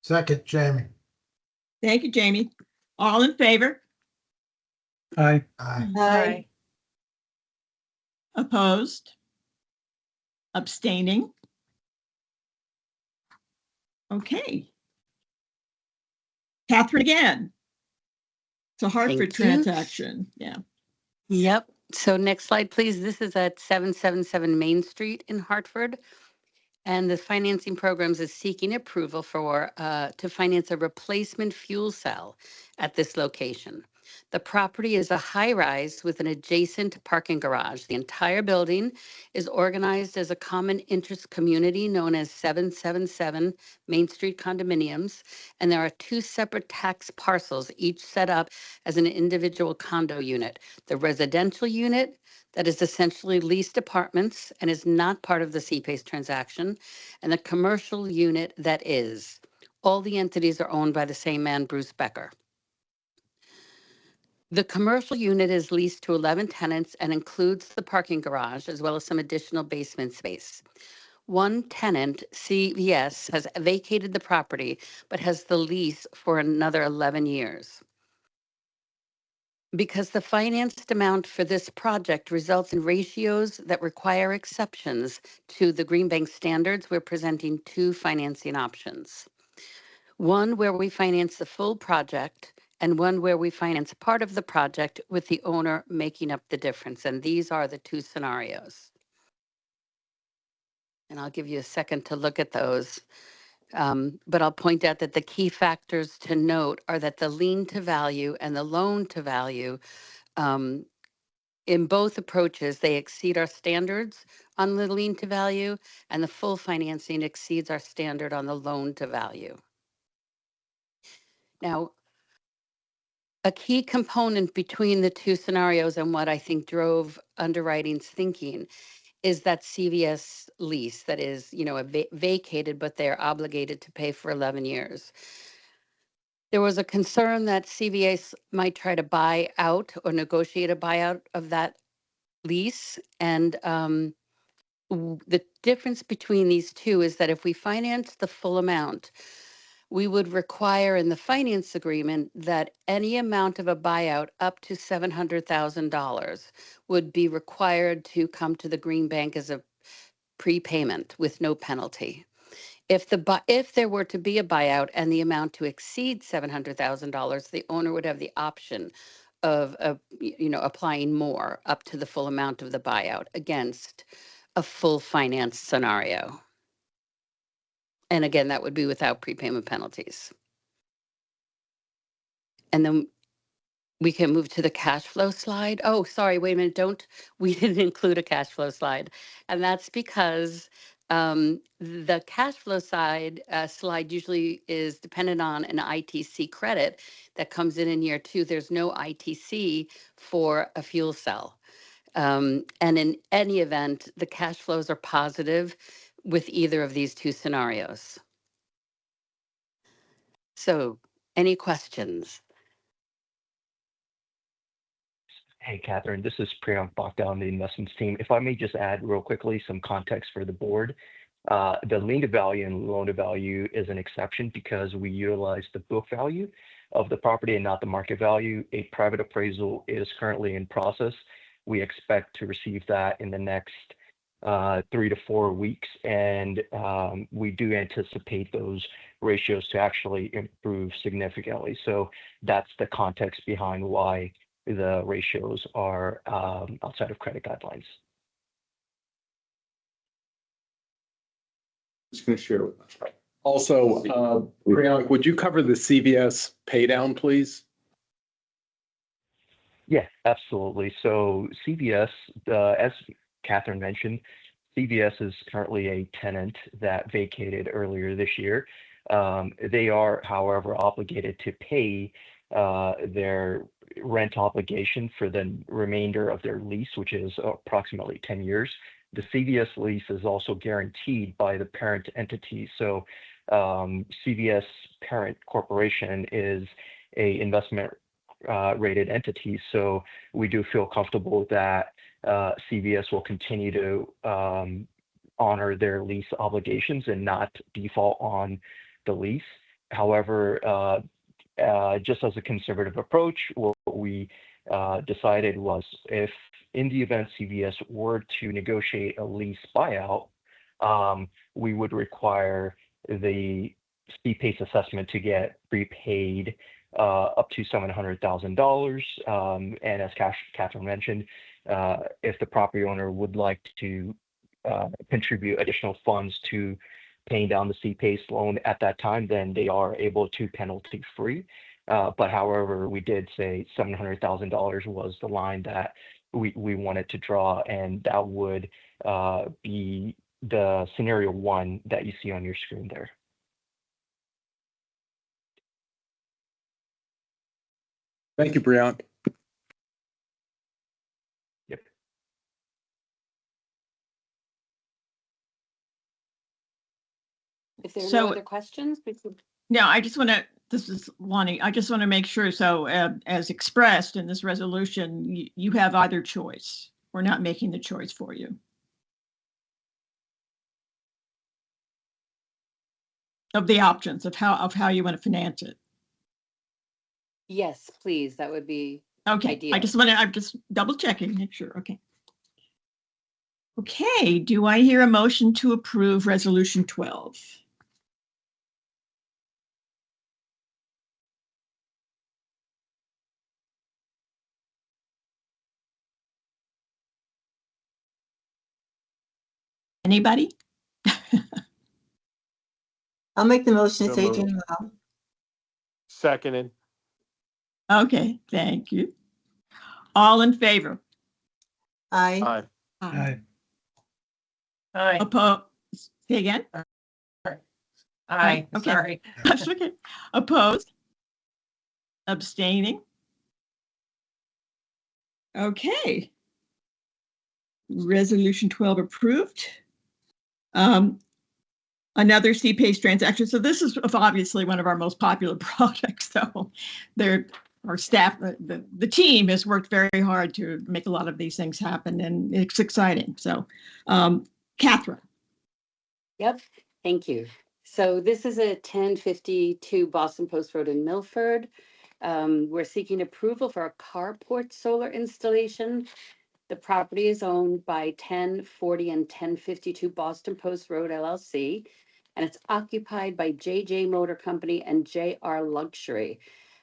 Second, Jamie. Thank you, Jamie. All in favor? Aye. Aye. Opposed? Abstaining? Okay. Catherine again. It's a Hartford Thank you. transaction. Yeah. Yep. So next slide, please. This is at 777 Main Street in Hartford. And the financing programs is seeking approval for to finance a replacement fuel cell at this location. The property is a high rise with an adjacent parking garage. The entire building is organized as a common interest community known as 777 Main Street condominiums. And there are two separate tax parcels, each set up as an individual condo unit. The residential unit that is essentially leased apartments and is not part of the CPACE transaction, and the commercial unit that is. All the entities are owned by the same man, Bruce Becker. The commercial unit is leased to 11 tenants and includes the parking garage as well as some additional basement space. One tenant, CVS, has vacated the property but has the lease for another 11 years. Because the financed amount for this project results in ratios that require exceptions to the Green Bank standards, we're presenting two financing options. One where we finance the full project and one where we finance part of the project with the owner making up the difference. And these are the two scenarios. And I'll give you a second to look at those. But I'll point out that the key factors to note are that the lien to value and the loan to value in both approaches, they exceed our standards on the lien to value, and the full financing exceeds our standard on the loan to value. Now, a key component between the two scenarios and what I think drove underwriting's thinking is that CVS lease that is, vacated, but they're obligated to pay for 11 years. There was a concern that CVS might try to buy out or negotiate a buyout of that lease. And the difference between these two is that if we finance the full amount, we would require in the finance agreement that any amount of a buyout up to $700,000 would be required to come to the Green Bank as a prepayment with no penalty. If there were to be a buyout and the amount to exceed $700,000, the owner would have the option of applying more up to the full amount of the buyout against a full finance scenario. And again, that would be without prepayment penalties. And then we can move to the cash flow slide. Oh, sorry, wait a minute. We didn't include a cash flow slide. And that's because the cash flow slide usually is dependent on an ITC credit that comes in year 2. There's no ITC for a fuel cell. And in any event, the cash flows are positive with either of these two scenarios. So any questions? Hey, Catherine, this is Priyank Bhakta on the investments team. If I may just add real quickly some context for the board. The lien to value and loan to value is an exception because we utilize the book value of the property and not the market value. A private appraisal is currently in process. We expect to receive that in the next 3 to 4 weeks, and we do anticipate those ratios to actually improve significantly. So that's the context behind why the ratios are outside of credit guidelines. Just going to share with us. Also, Priyank, would you cover the CVS pay down, please? Yeah, absolutely. So CVS, as Catherine mentioned, CVS is currently a tenant that vacated earlier this year. They are, however, obligated to pay their rent obligation for the remainder of their lease, which is approximately 10 years. The CVS lease is also guaranteed by the parent entity. So CVS parent corporation is a investment rated entity. So we do feel comfortable that CVS will continue to honor their lease obligations and not default on the lease. However, just as a conservative approach, what we decided was if in the event CVS were to negotiate a lease buyout, we would require the C-PACE assessment to get prepaid up to $700,000. And as Catherine mentioned, if the property owner would like to contribute additional funds to paying down the C-PACE loan at that time, then they are able to penalty free. But however, we did say $700,000 was the line that we wanted to draw, and that would be the scenario 1 that you see on your screen there. Thank you, Priyank. Yep. If there are So- no other questions, we could. No, I just want to, this is Lonnie, I just want to make sure, so as expressed in this resolution, you have either choice. We're not making the choice for you. Of the options of how you want to finance it. Yes, please, that would be Okay, ideal. I'm just double checking, make sure, okay. Okay, do I hear a motion to approve resolution 12? Anybody? I'll make the motion. So It's moved. Adrian Lau. Seconded. Okay, thank you. All in favor? Aye. Aye. Aye. Aye. Opposed? Say again? Aye. Okay. Sorry. That's okay. Opposed? Abstaining? Okay. Resolution 12 approved. Another C-PACE transaction. So this is obviously one of our most popular projects. So our staff, the team has worked very hard to make a lot of these things happen, and it's exciting. So, Catherine. Yep, thank you. So this is a 1052 Boston Post Road in Milford. We're seeking approval for a carport solar installation. The property is owned by 1040 and 1052 Boston Post Road LLC, and it's occupied by JJ Motor Company and JR Luxury.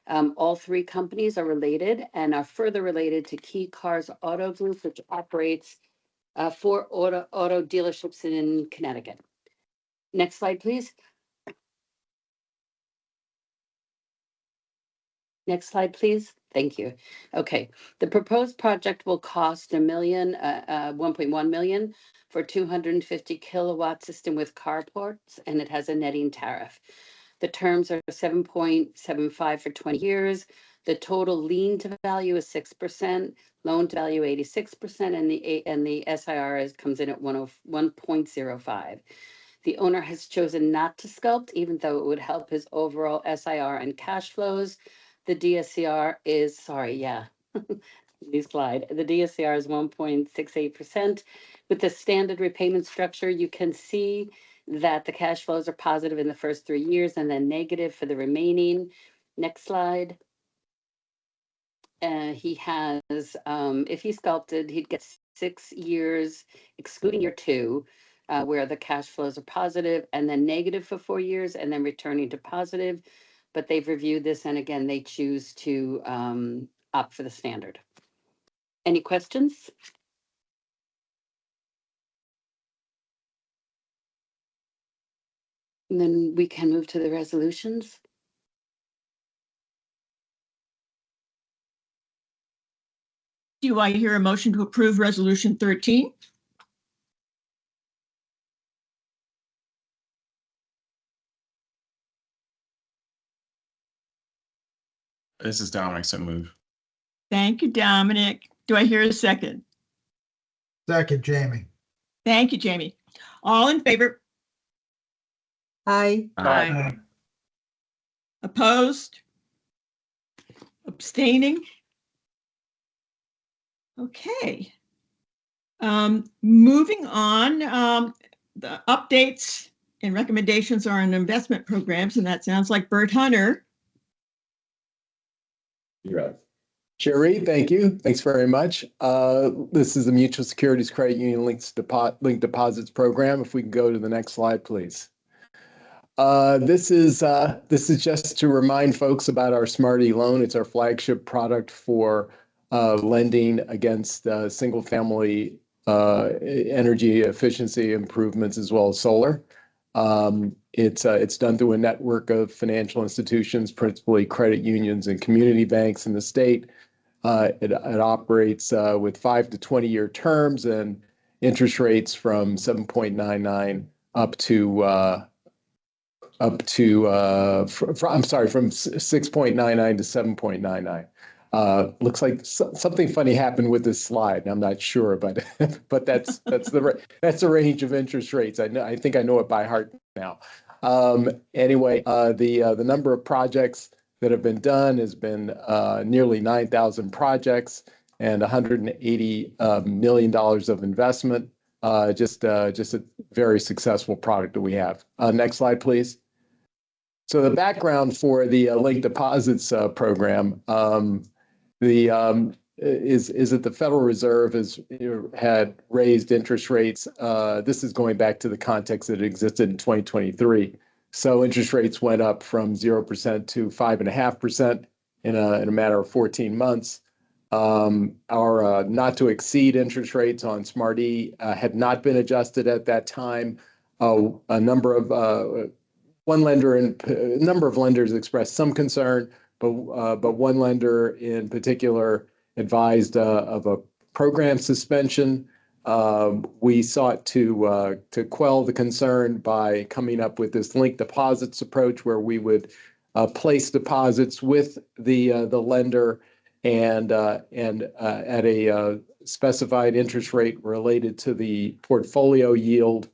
All three companies are related and are further related to Key Cars Auto Group, which operates four auto dealerships in Connecticut. Next slide, please. Next slide, please. Thank you. Okay, the proposed project will cost $1.1 million for 250 kilowatt system with carports, and it has a netting tariff. The terms are 7.75 for 20 years. The total lien to value is 6%, loan to value 86%, and the SIR comes in at 1.05. The owner has chosen not to sculpt, even though it would help his overall SIR and cash flows. The DSCR is, new slide. The DSCR is 1.68%. With the standard repayment structure, you can see that the cash flows are positive in the first 3 years and then negative for the remaining. Next slide. He has, if he sculpted, he'd get 6 years, excluding year 2, where the cash flows are positive, and then negative for 4 years, and then returning to positive. But they've reviewed this, and again, they choose to opt for the standard. Any questions? And then we can move to the resolutions. Do I hear a motion to approve Resolution 13? This is Dominic, so move. Thank you, Dominic. Do I hear a second? Second, Jamie. Thank you, Jamie. All in favor? Aye. Aye. Opposed? Abstaining? Okay. Moving on, the updates and recommendations are on investment programs, and that sounds like Bert Hunter. You're right. Sherry, thank you. Thanks very much. This is the Mutual Securities Credit Union Linked Deposits Program. If we can go to the next slide, please. This is just to remind folks about our Smarty loan. It's our flagship product for lending against single-family energy efficiency improvements as well as solar. It's done through a network of financial institutions, principally credit unions and community banks in the state. It operates with 5 to 20-year terms and interest rates from 7.99 from 6.99 to 7.99. Looks like something funny happened with this slide. I'm not sure, but that's the range of interest rates. I think I know it by heart now. Anyway, the number of projects that have been done has been nearly 9,000 projects and $180 million of investment. Just a very successful product that we have. Next slide, please. So the background for the linked deposits program is that the Federal Reserve had raised interest rates. This is going back to the context that existed in 2023. So interest rates went up from 0% to 5.5% in a matter of 14 months. Our not to exceed interest rates on Smarty had not been adjusted at that time. A number of lenders expressed some concern, but one lender in particular advised of a program suspension. We sought to quell the concern by coming up with this linked deposits approach, where we would place deposits with the lender and at a specified interest rate related to the portfolio yield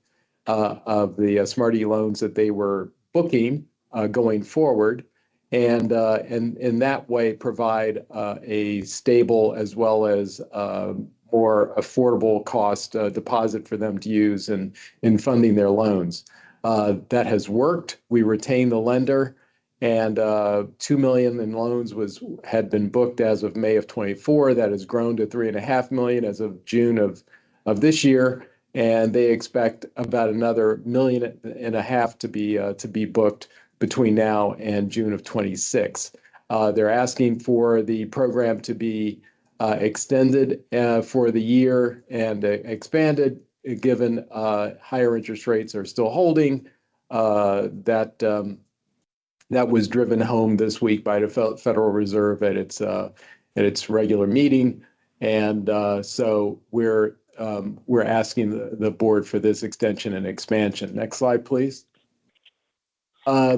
of the Smarty loans that they were booking going forward, and in that way provide a stable as well as more affordable cost deposit for them to use in funding their loans. That has worked. We retained the lender, and $2 million in loans had been booked as of May of 24. That has grown to $3.5 million as of June of this year, and they expect about another $1.5 million to be booked between now and June of 26. They're asking for the program to be extended for the year and expanded, given higher interest rates are still holding. That was driven home this week by the Federal Reserve at its regular meeting, and so we're asking the board for this extension and expansion. Next slide, please.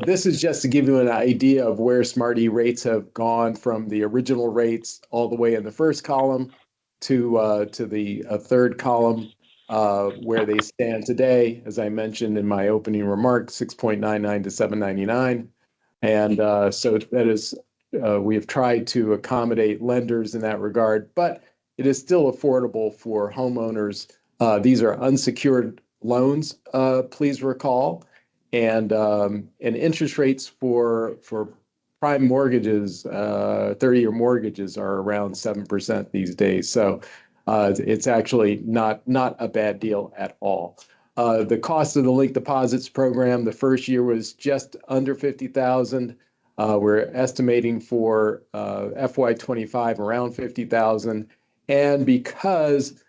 This is just to give you an idea of where Smart-E rates have gone from the original rates all the way in the first column to the third column, where they stand today. As I mentioned in my opening remarks, 6.99 to 7.99. And so that is, we have tried to accommodate lenders in that regard, but it is still affordable for homeowners. These are unsecured loans, please recall. And interest rates for prime mortgages, 30-year mortgages, are around 7% these days. So it's actually not a bad deal at all. The cost of the Link Deposits program, the first year was just under $50,000. We're estimating for FY25 around $50,000, and because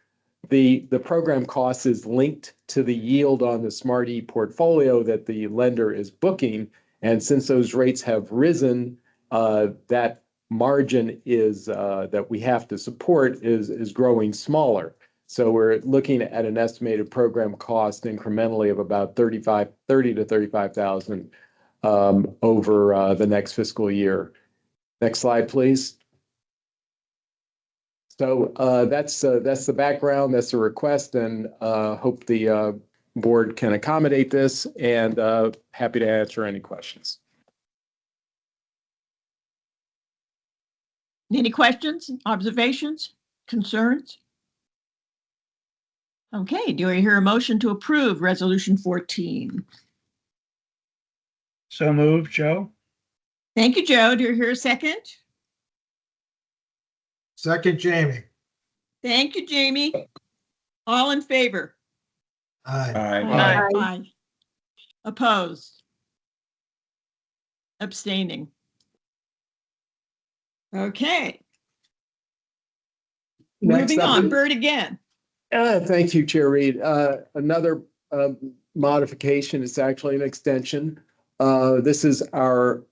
the program cost is linked to the yield on the Smart-E portfolio that the lender is booking. And since those rates have risen, that margin is that we have to support is growing smaller. So we're looking at an estimated program cost incrementally of about $30 to $35,000 over the next fiscal year. Next slide, please. So that's the background, that's the request, and hope the board can accommodate this, and happy to answer any questions. Any questions, observations, concerns? Okay, do I hear a motion to approve Resolution 14? So moved, Joe. Thank you, Joe. Do you hear a second? Second, Jamie. Thank you, Jamie. All in favor? Aye. Aye. Aye. Opposed? Abstaining? Okay. Next Moving up on, is- Bert again. Thank you, Chair Reed. Another modification, it's actually an extension. This is our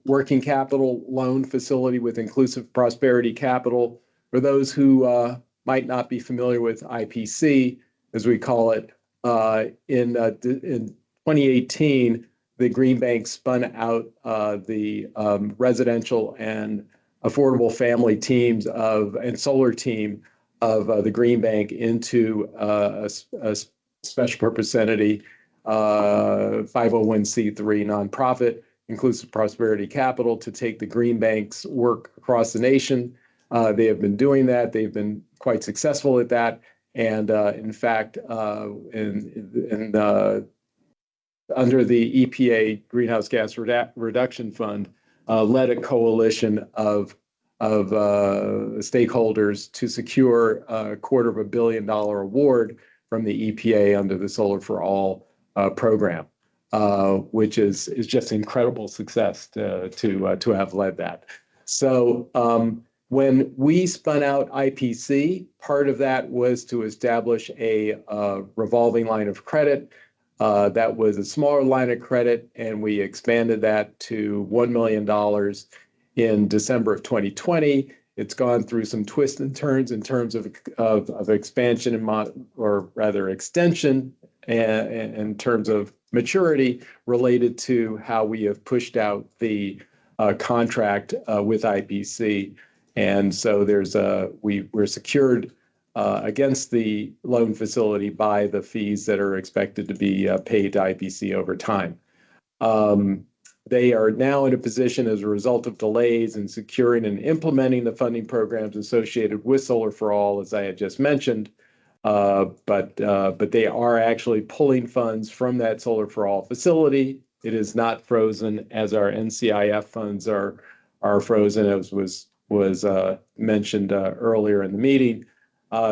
working capital loan facility with Inclusive Prosperity Capital. For those who might not be familiar with IPC, as we call it, in 2018, the Green Bank spun out the residential and affordable family teams and solar team of the Green Bank into a special purpose entity, 501c3 nonprofit, Inclusive Prosperity Capital, to take the Green Bank's work across the nation. They have been doing that. They've been quite successful at that. And in fact, under the EPA Greenhouse Gas Reduction Fund, led a coalition of stakeholders to secure a $250 million award from the EPA under the Solar for All program, which is just incredible success to have led that. So when we spun out IPC, part of that was to establish a revolving line of credit. That was a smaller line of credit, and we expanded that to $1 million in December of 2020. It's gone through some twists and turns in terms of expansion or rather extension, and in terms of maturity related to how we have pushed out the contract with IPC. And so we're secured against the loan facility by the fees that are expected to be paid to IPC over time. They are now in a position, as a result of delays in securing and implementing the funding programs associated with Solar for All, as I had just mentioned, But they are actually pulling funds from that Solar for All facility. It is not frozen as our NCIF funds are frozen, as was mentioned earlier in the meeting.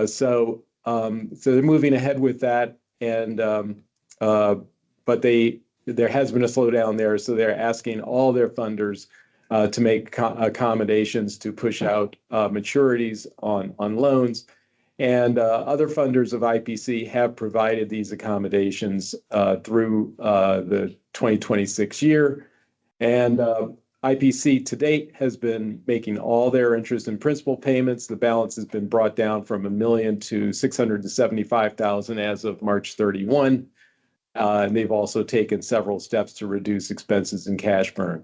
So they're moving ahead with that, and but there has been a slowdown there, so they're asking all their funders to make accommodations to push out maturities on loans. And other funders of IPC have provided these accommodations through the 2026 year. And IPC to date has been making all their interest and principal payments. The balance has been brought down from $1 million to $675,000 as of March 31. And they've also taken several steps to reduce expenses and cash burn.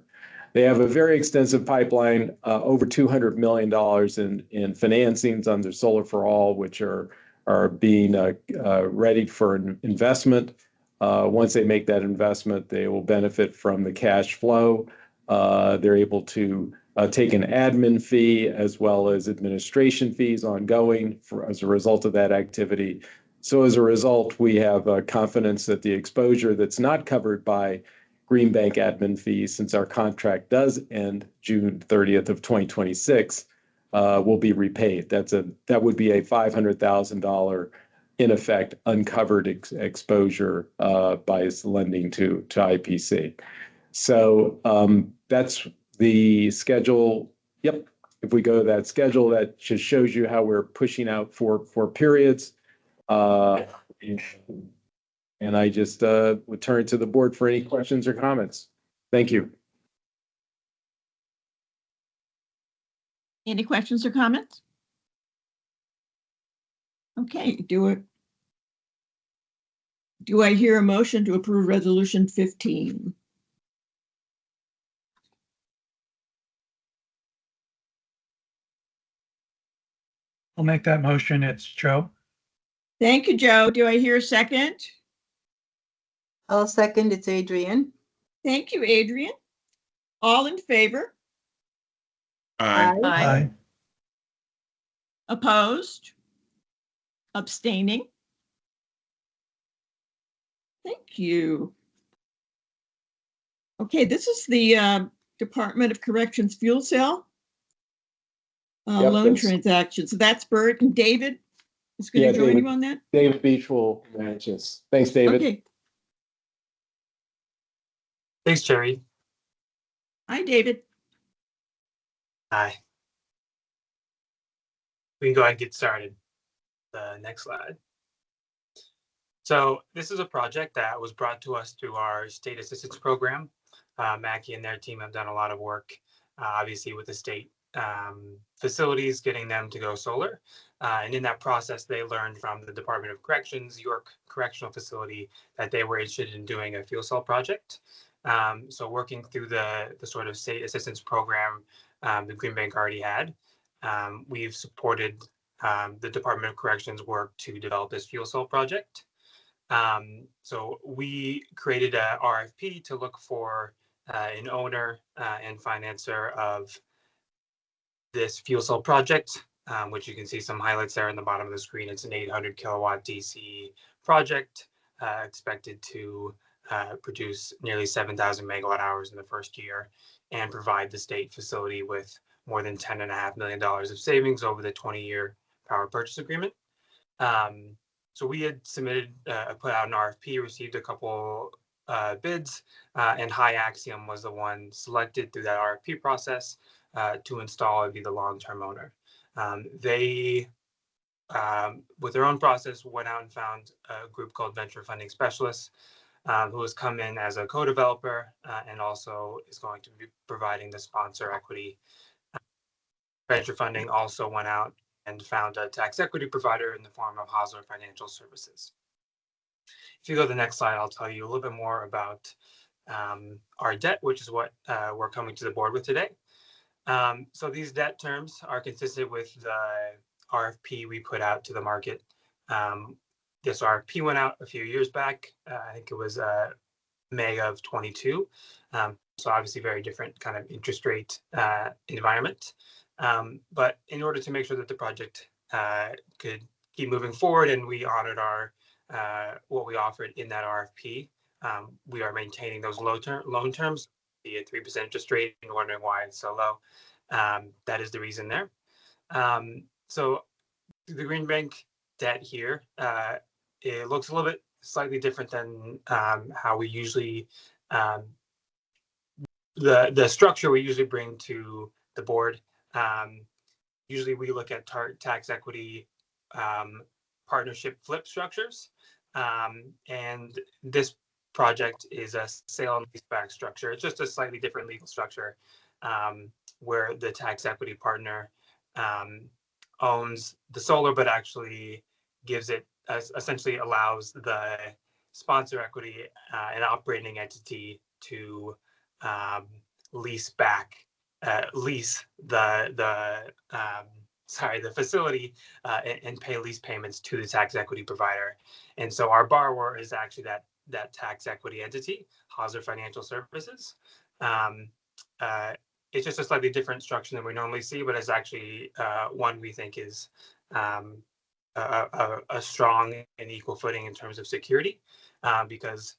They have a very extensive pipeline, over $200 million in financings under Solar for All, which are being ready for an investment. Once they make that investment, they will benefit from the cash flow. They're able to take an admin fee as well as administration fees ongoing as a result of that activity. So as a result, we have confidence that the exposure that's not covered by Green Bank admin fees, since our contract does end June 30th of 2026, will be repaid. That would be a $500,000 in effect uncovered exposure by lending to IPC. So that's the schedule. Yep. If we go to that schedule, that just shows you how we're pushing out for periods. And I just would turn to the board for any questions or comments. Thank you. Any questions or comments? Okay, do I hear a motion to approve resolution 15? I'll make that motion. It's Joe. Thank you, Joe. Do I hear a second? I'll second. It's Adrian. Thank you, Adrian. All in favor? Aye. Aye. Opposed? Abstaining? Thank you. Okay, this is the Department of Corrections fuel cell Yep, loan transaction. So that's Bert, and David is going to join you on that. David Beach will manage this. Thanks, David. Okay. Thanks, Jerry. Hi, David. Hi. We can go ahead and get started. The next slide. So this is a project that was brought to us through our state assistance program. Mackie and their team have done a lot of work, obviously with the state facilities, getting them to go solar. And in that process, they learned from the Department of Corrections, York Correctional Facility, that they were interested in doing a fuel cell project. So working through the sort of state assistance program the Green Bank already had, we've supported the Department of Corrections work to develop this fuel cell project. So we created a RFP to look for an owner and financer of this fuel cell project, which you can see some highlights there in the bottom of the screen. It's an 800 kilowatt DC project expected to produce nearly 7,000 megawatt hours in the first year and provide the state facility with more than $10.5 million of savings over the 20-year power purchase agreement. So we had submitted, put out an RFP, received a couple bids, and High Axiom was the one selected through that RFP process to install and be the long-term owner. They, with their own process, went out and found a group called Venture Funding Specialists, who has come in as a co-developer and also is going to be providing the sponsor equity. Venture Funding also went out and found a tax equity provider in the form of Hosler Financial Services. If you go to the next slide, I'll tell you a little bit more about our debt, which is what we're coming to the board with today. So these debt terms are consistent with the RFP we put out to the market. This RFP went out a few years back. I think it was May of 22. So obviously very different kind of interest rate environment. But in order to make sure that the project could keep moving forward, and we honored our what we offered in that RFP. We are maintaining those loan terms, be a 3% interest rate, and wondering why it's so low. That is the reason there. So the Green Bank debt here, it looks a little bit slightly different than how we usually the structure we usually bring to the board. Usually we look at tax equity partnership flip structures, and this project is a sale and leaseback structure. It's just a slightly different legal structure, where the tax equity partner owns the solar, but actually gives it, essentially allows the sponsor equity, an operating entity, to lease the facility and pay lease payments to the tax equity provider. And so our borrower is actually that tax equity entity, Hauser Financial Services. It's just a slightly different structure than we normally see, but it's actually one we think is a strong and equal footing in terms of security, because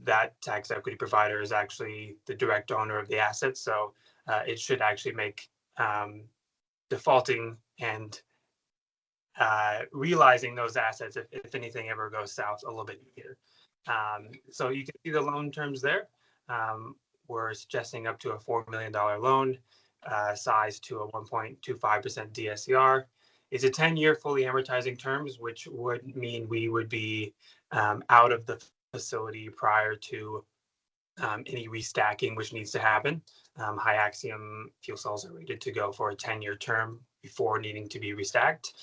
that tax equity provider is actually the direct owner of the assets. So it should actually make defaulting and realizing those assets, if anything ever goes south, a little bit easier. So you can see the loan terms there. We're suggesting up to a $4 million loan, size to a 1.25% DSCR. It's a 10-year fully amortizing terms, which would mean we would be out of the facility prior to any restacking, which needs to happen. High Axiom fuel cells are rated to go for a 10-year term before needing to be restacked.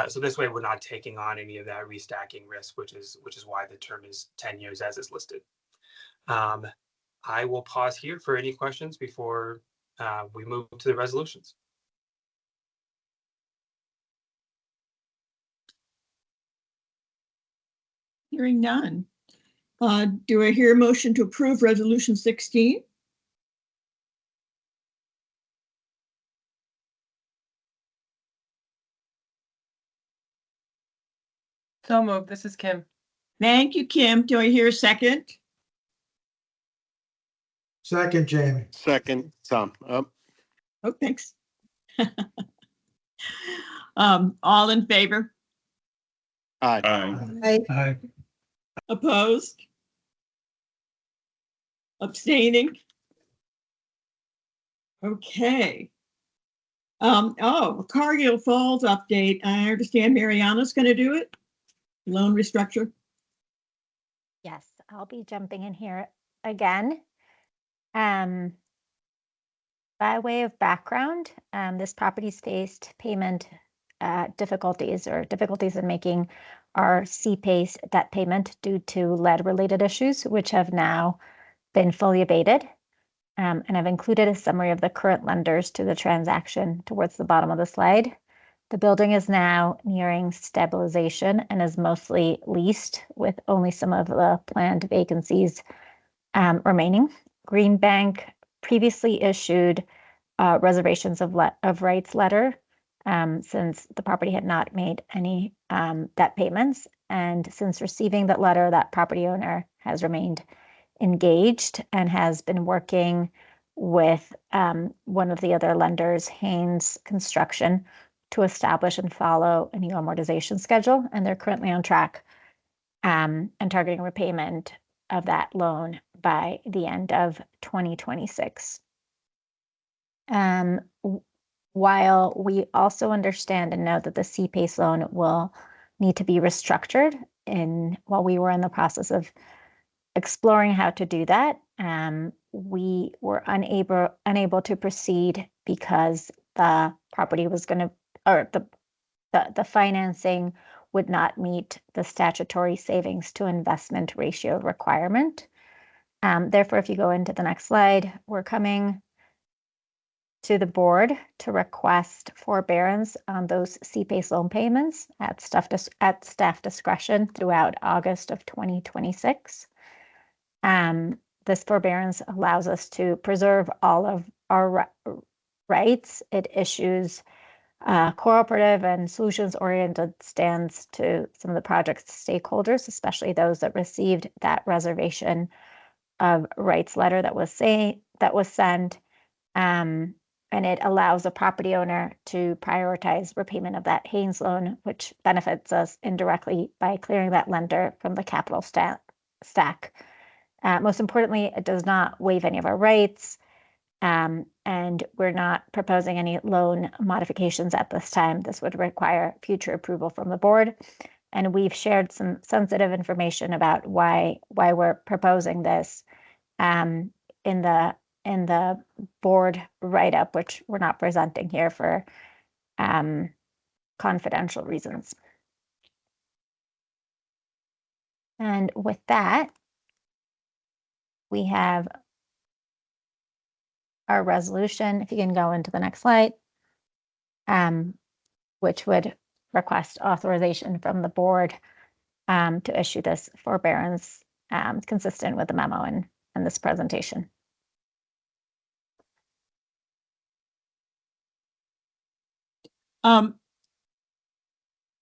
So this way, we're not taking on any of that restacking risk, which is why the term is 10 years as is listed. I will pause here for any questions before we move to the resolutions. Hearing none. Do I hear a motion to approve Resolution 16? So moved. This is Kim. Thank you, Kim. Do I hear a second? Second, Jamie. Second, Tom. Oh, thanks. All in favor? Aye. Aye. Opposed? Abstaining? Okay. Cargill Falls update. I understand Mariana's going to do it. Loan restructure. Yes, I'll be jumping in here again. By way of background, this property's faced payment difficulties in making our CPACE debt payment due to lead-related issues, which have now been fully abated. And I've included a summary of the current lenders to the transaction towards the bottom of the slide. The building is now nearing stabilization and is mostly leased, with only some of the planned vacancies remaining. Green Bank previously issued reservations of rights letter since the property had not made any debt payments. And since receiving that letter, that property owner has remained engaged and has been working with one of the other lenders, Haynes Construction, to establish and follow a new amortization schedule. And they're currently on track and targeting repayment of that loan by the end of 2026. While we also understand and know that the CPACE loan will need to be restructured, while we were in the process of exploring how to do that, we were unable to proceed because the property was going to, or the financing would not meet the statutory savings to investment ratio requirement. Therefore, if you go into the next slide, we're coming to the board to request forbearance on those CPACE loan payments at staff discretion throughout August of 2026. This forbearance allows us to preserve all of our rights. It issues cooperative and solutions-oriented stance to some of the project's stakeholders, especially those that received that reservation of rights letter that was sent. And it allows a property owner to prioritize repayment of that Haynes loan, which benefits us indirectly by clearing that lender from the capital stack. Most importantly, it does not waive any of our rights, and we're not proposing any loan modifications at this time. This would require future approval from the board. And we've shared some sensitive information about why we're proposing this in the board write-up, which we're not presenting here for confidential reasons. And with that, we have our resolution, if you can go into the next slide, which would request authorization from the board to issue this forbearance consistent with the memo and this presentation.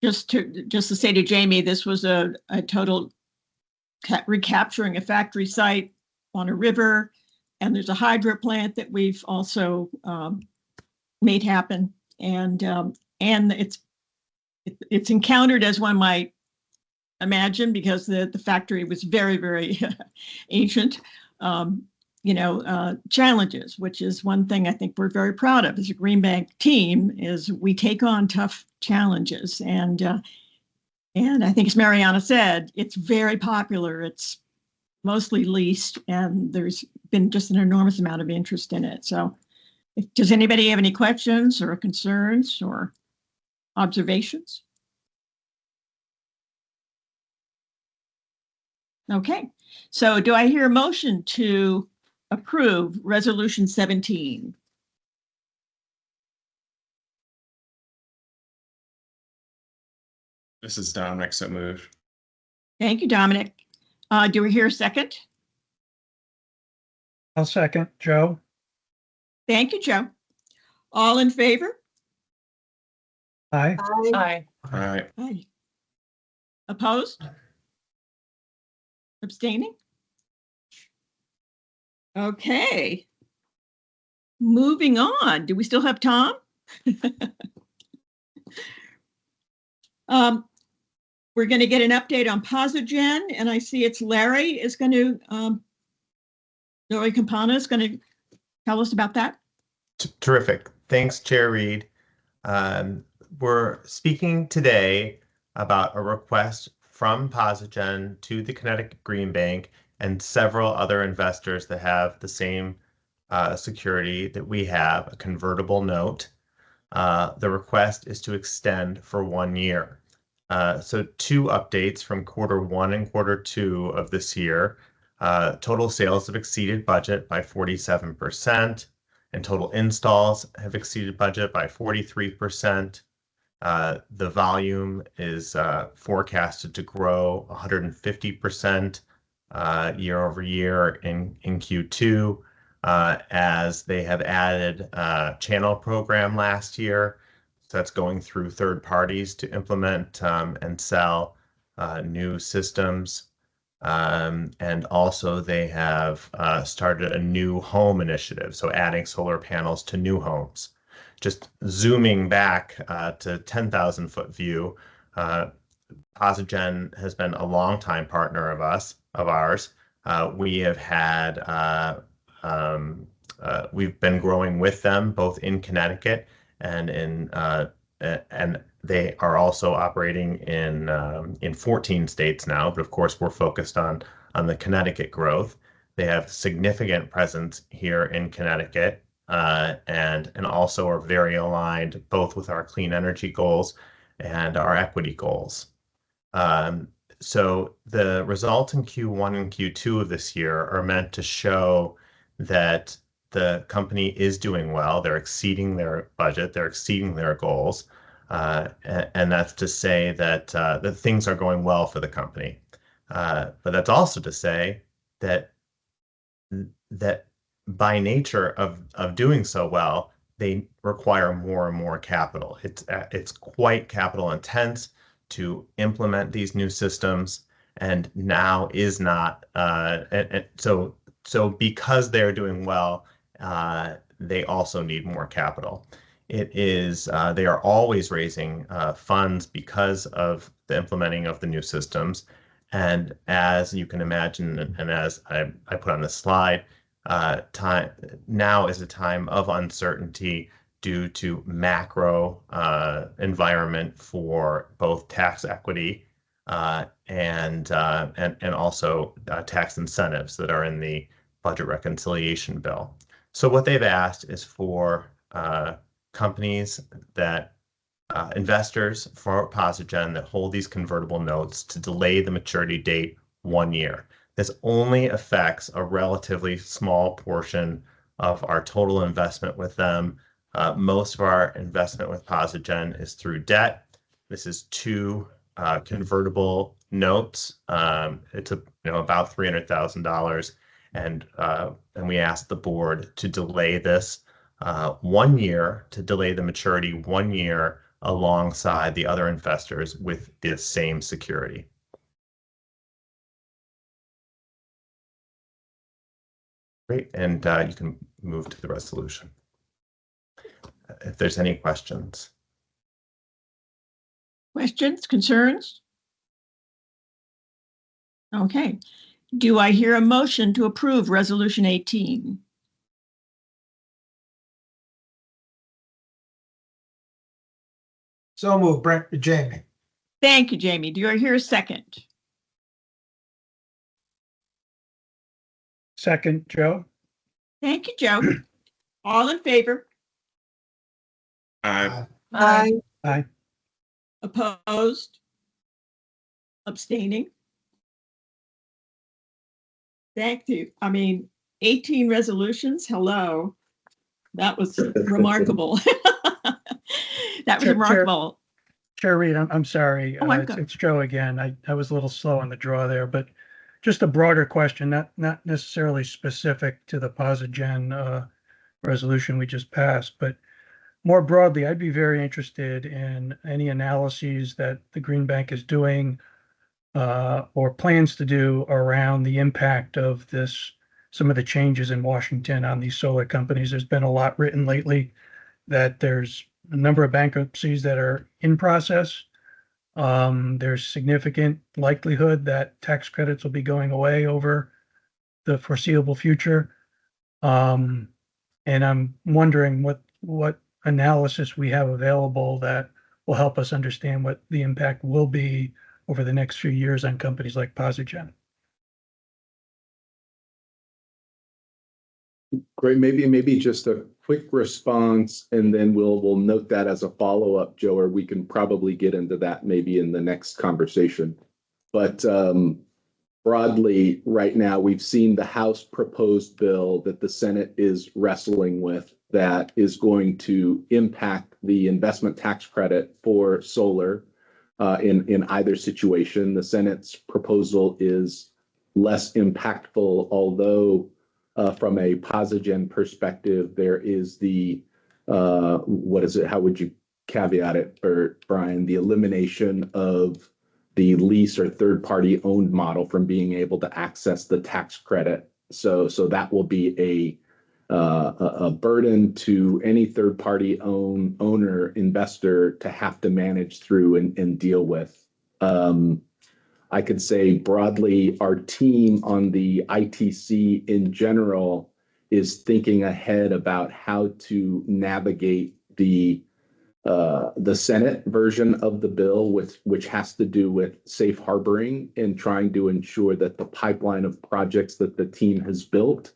Just to say to Jamie, this was a total recapturing a factory site on a river, and there's a hydro plant that we've also made happen, and it's encountered, as one might imagine, because the factory was very, very ancient. Challenges, which is one thing I think we're very proud of as a Green Bank team, is we take on tough challenges. And I think, as Mariana said, it's very popular. It's mostly leased, and there's been just an enormous amount of interest in it. So does anybody have any questions or concerns or observations? Okay, so do I hear a motion to approve Resolution 17? This is Dominic, so moved. Thank you, Dominic. Do we hear a second? I'll second. Joe? Thank you, Joe. All in favor? Aye. Aye. All right. Aye. Opposed? Abstaining? Okay. Moving on. Do we still have Tom? We're going to get an update on Posigen, and I see it's Larry Campana is going to tell us about that. Terrific. Thanks, Chair Reed. We're speaking today about a request from Posigen to the Connecticut Green Bank and several other investors that have the same security that we have, a convertible note. The request is to extend for 1 year. So 2 updates from Q1 and Q2 of this year. Total sales have exceeded budget by 47%, and total installs have exceeded budget by 43%. The volume is forecasted to grow 150% year over year in Q2, as they have added a channel program last year. So that's going through third parties to implement and sell new systems. And also they have started a new home initiative, so adding solar panels to new homes. Just zooming back to 10,000-foot view, Posigen has been a longtime partner of ours. We have had we've been growing with them both in Connecticut and and they are also operating in 14 states now. But of course, we're focused on the Connecticut growth. They have significant presence here in Connecticut, and also are very aligned both with our clean energy goals and our equity goals. So the results in Q1 and Q2 of this year are meant to show that the company is doing well. They're exceeding their budget. They're exceeding their goals. And that's to say that that things are going well for the company. But that's also to say that by nature of doing so well, they require more and more capital. It's quite capital intense to implement these new systems, and now is not. And so because they're doing well, they also need more capital. It is they are always raising funds because of the implementing of the new systems, and as you can imagine, and as I put on the slide, time now is a time of uncertainty due to macro environment for both tax equity and also tax incentives that are in the budget reconciliation bill. So what they've asked is for companies that investors for Posigen that hold these convertible notes to delay the maturity date 1 year. This only affects a relatively small portion of our total investment with them. Most of our investment with Posigen is through debt. This is 2 convertible notes. It's about $300,000, and we asked the board to delay this 1 year, to delay the maturity 1 year alongside the other investors with the same security. Great, and you can move to the resolution if there's any questions. Questions, concerns? Okay. Do I hear a motion to approve Resolution 18? So move, Jamie. Thank you, Jamie. Do I hear a second? Second, Joe. Thank you, Joe. All in favor? Aye. Aye. Aye. Opposed? Abstaining? Thank you. I mean, 18 resolutions. Hello. That was remarkable. That was remarkable. Chair Reed, I'm sorry. Oh, I'm It's Joe again. I was a little slow on the draw there, but just a broader question, not necessarily specific to the Posigen resolution we just passed, but more broadly, I'd be very interested in any analyses that the Green Bank is doing or plans to do around the impact of some of the changes in Washington on these solar companies. There's been a lot written lately that there's a number of bankruptcies that are in process. There's significant likelihood that tax credits will be going away over the foreseeable future. And I'm wondering what analysis we have available that will help us understand what the impact will be over the next few years on companies like Posigen. Great. Maybe just a quick response, and then we'll note that as a follow-up, Joe, or we can probably get into that maybe in the next conversation. But broadly, right now, we've seen the House proposed bill that the Senate is wrestling with that is going to impact the investment tax credit for solar in either situation. The Senate's proposal is less impactful, although from a Posigen perspective, there is the, what is it? How would you caveat it, or Brian? The elimination of the lease or third-party owned model from being able to access the tax credit. So that will be a burden to any third-party owner investor to have to manage through and deal with. I could say broadly, our team on the ITC in general is thinking ahead about how to navigate the Senate version of the bill, which has to do with safe harboring and trying to ensure that the pipeline of projects that the team has built,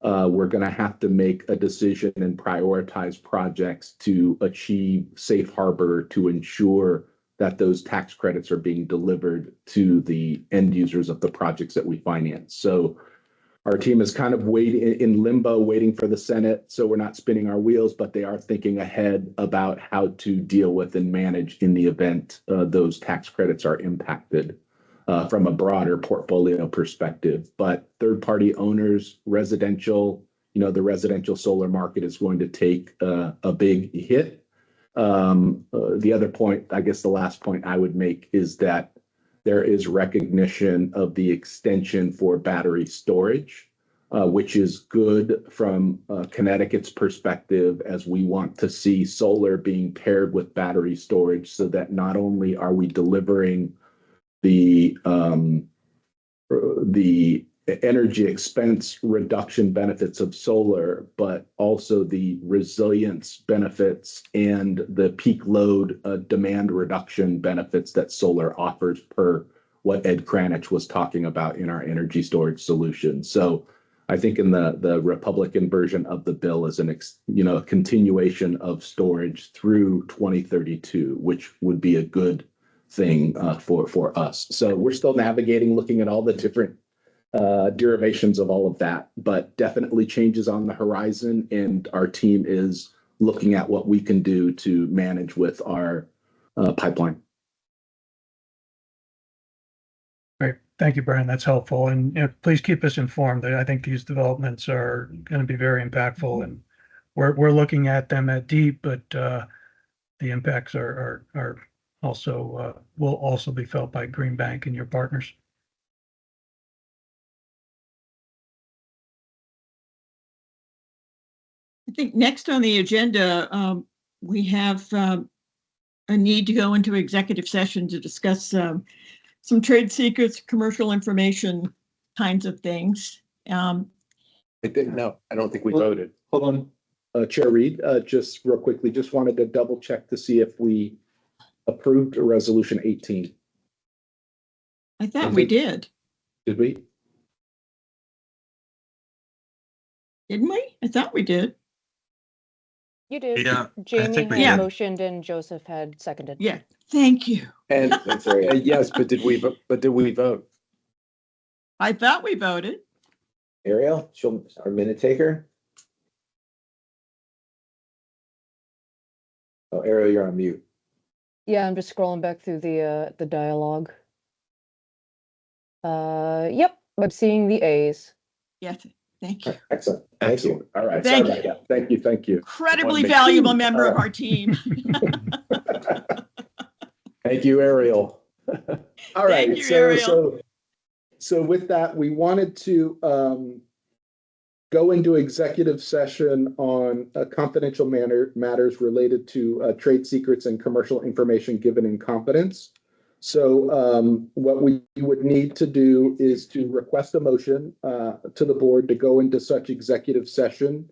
we're going to have to make a decision and prioritize projects to achieve safe harbor to ensure that those tax credits are being delivered to the end users of the projects that we finance. So our team is kind of waiting in limbo, waiting for the Senate. So we're not spinning our wheels, but they are thinking ahead about how to deal with and manage in the event those tax credits are impacted from a broader portfolio perspective. But third-party owners, residential the residential solar market is going to take a big hit. The other point, I guess the last point I would make is that there is recognition of the extension for battery storage, which is good from Connecticut's perspective, as we want to see solar being paired with battery storage so that not only are we delivering the energy expense reduction benefits of solar, but also the resilience benefits and the peak load demand reduction benefits that solar offers, per what Ed Kranich was talking about in our energy storage solution. So I think in the Republican version of the bill is a continuation of storage through 2032, which would be a good thing for us. So we're still navigating, looking at all the different derivations of all of that, but definitely changes on the horizon, and our team is looking at what we can do to manage with our pipeline. Great. Thank you, Brian. That's helpful. And please keep us informed. I think these developments are going to be very impactful, and we're looking at them at deep, but the impacts are also will also be felt by Green Bank and your partners. I think next on the agenda, we have a need to go into executive session to discuss some trade secrets, commercial information kinds of things. I don't think we voted. Hold on, Chair Reed, just real quickly, just wanted to double check to see if we approved resolution 18. I thought we did. Did we? Didn't we? I thought we did. You did. Yeah, I Jamie think we had did. motioned and Joseph had seconded. Yeah. Thank you. And yes, but did we vote? I thought we voted. Ariel, our minute taker. Oh, Ariel, you're on mute. Yeah, I'm just scrolling back through the dialogue. Yep, I'm seeing the A's. Yes. Thank you. Excellent. Thank you. All right. Thank Sorry you. about that. Thank you. Thank you. Incredibly valuable member of our team. Thank you, Ariel. All right. Thank you, Ariel. So with that, we wanted to go into executive session on confidential matters related to trade secrets and commercial information given in confidence. So what we would need to do is to request a motion to the board to go into such executive session.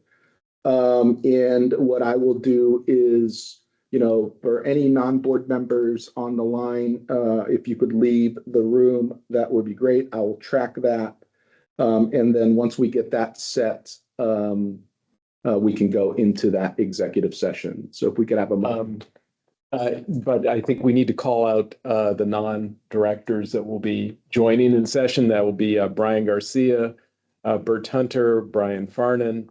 And what I will do is, for any non-board members on the line, if you could leave the room, that would be great. I will track that. And then once we get that set, we can go into that executive session. So if we could have a moment. But I think we need to call out the non-directors that will be joining in session. That will be Brian Garcia, Bert Hunter, Brian Farnan,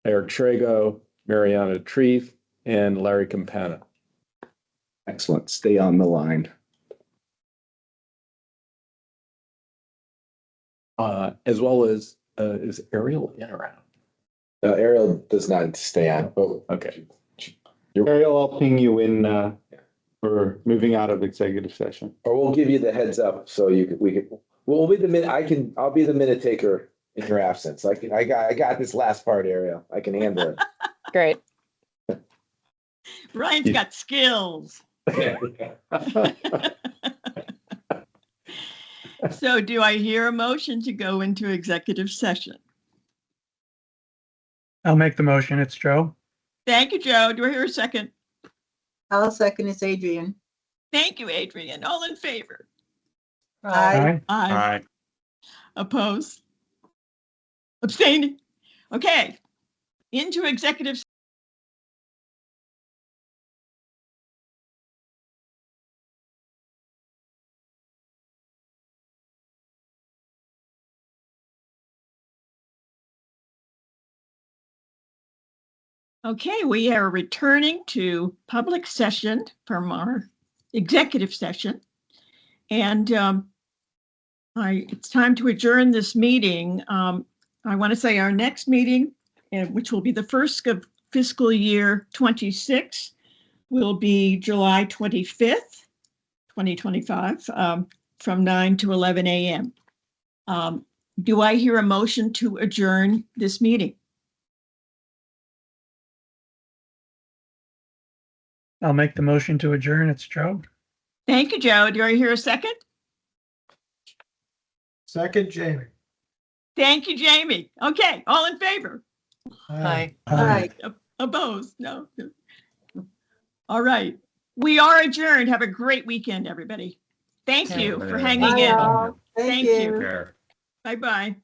Eric Trago, Mariana Treef, and Larry Campana. Excellent. Stay on the line. As well as, is Ariel in or out? Ariel does not stay on. Oh, okay. Ariel, I'll ping you in for moving out of executive session. Or we'll give you the heads up so we'll be the minute. I'll be the minute taker in your absence. I got this last part, Ariel. I can handle it. Great. Brian's got skills. So do I hear a motion to go into executive session? I'll make the motion. It's Joe. Thank you, Joe. Do I hear a second? I'll second. It's Adrian. Thank you, Adrian. All in favor? Aye. Aye. Opposed? Abstaining? Okay. Into executive. Okay, we are returning to public session from our executive session. And it's time to adjourn this meeting. I want to say our next meeting which will be the first of fiscal year 26, will be July 25th, 2025, from 9 to 11 a.m. Do I hear a motion to adjourn this meeting? I'll make the motion to adjourn. It's Joe. Thank you, Joe. Do I hear a second? Second, Jamie. Thank you, Jamie. Okay, all in favor? Hi. Aye. Opposed? No. All right. We are adjourned. Have a great weekend, everybody. Thank Okay. you for Bye, hanging Bye, in. all. Thank Thank you. you. Fair. Bye-bye.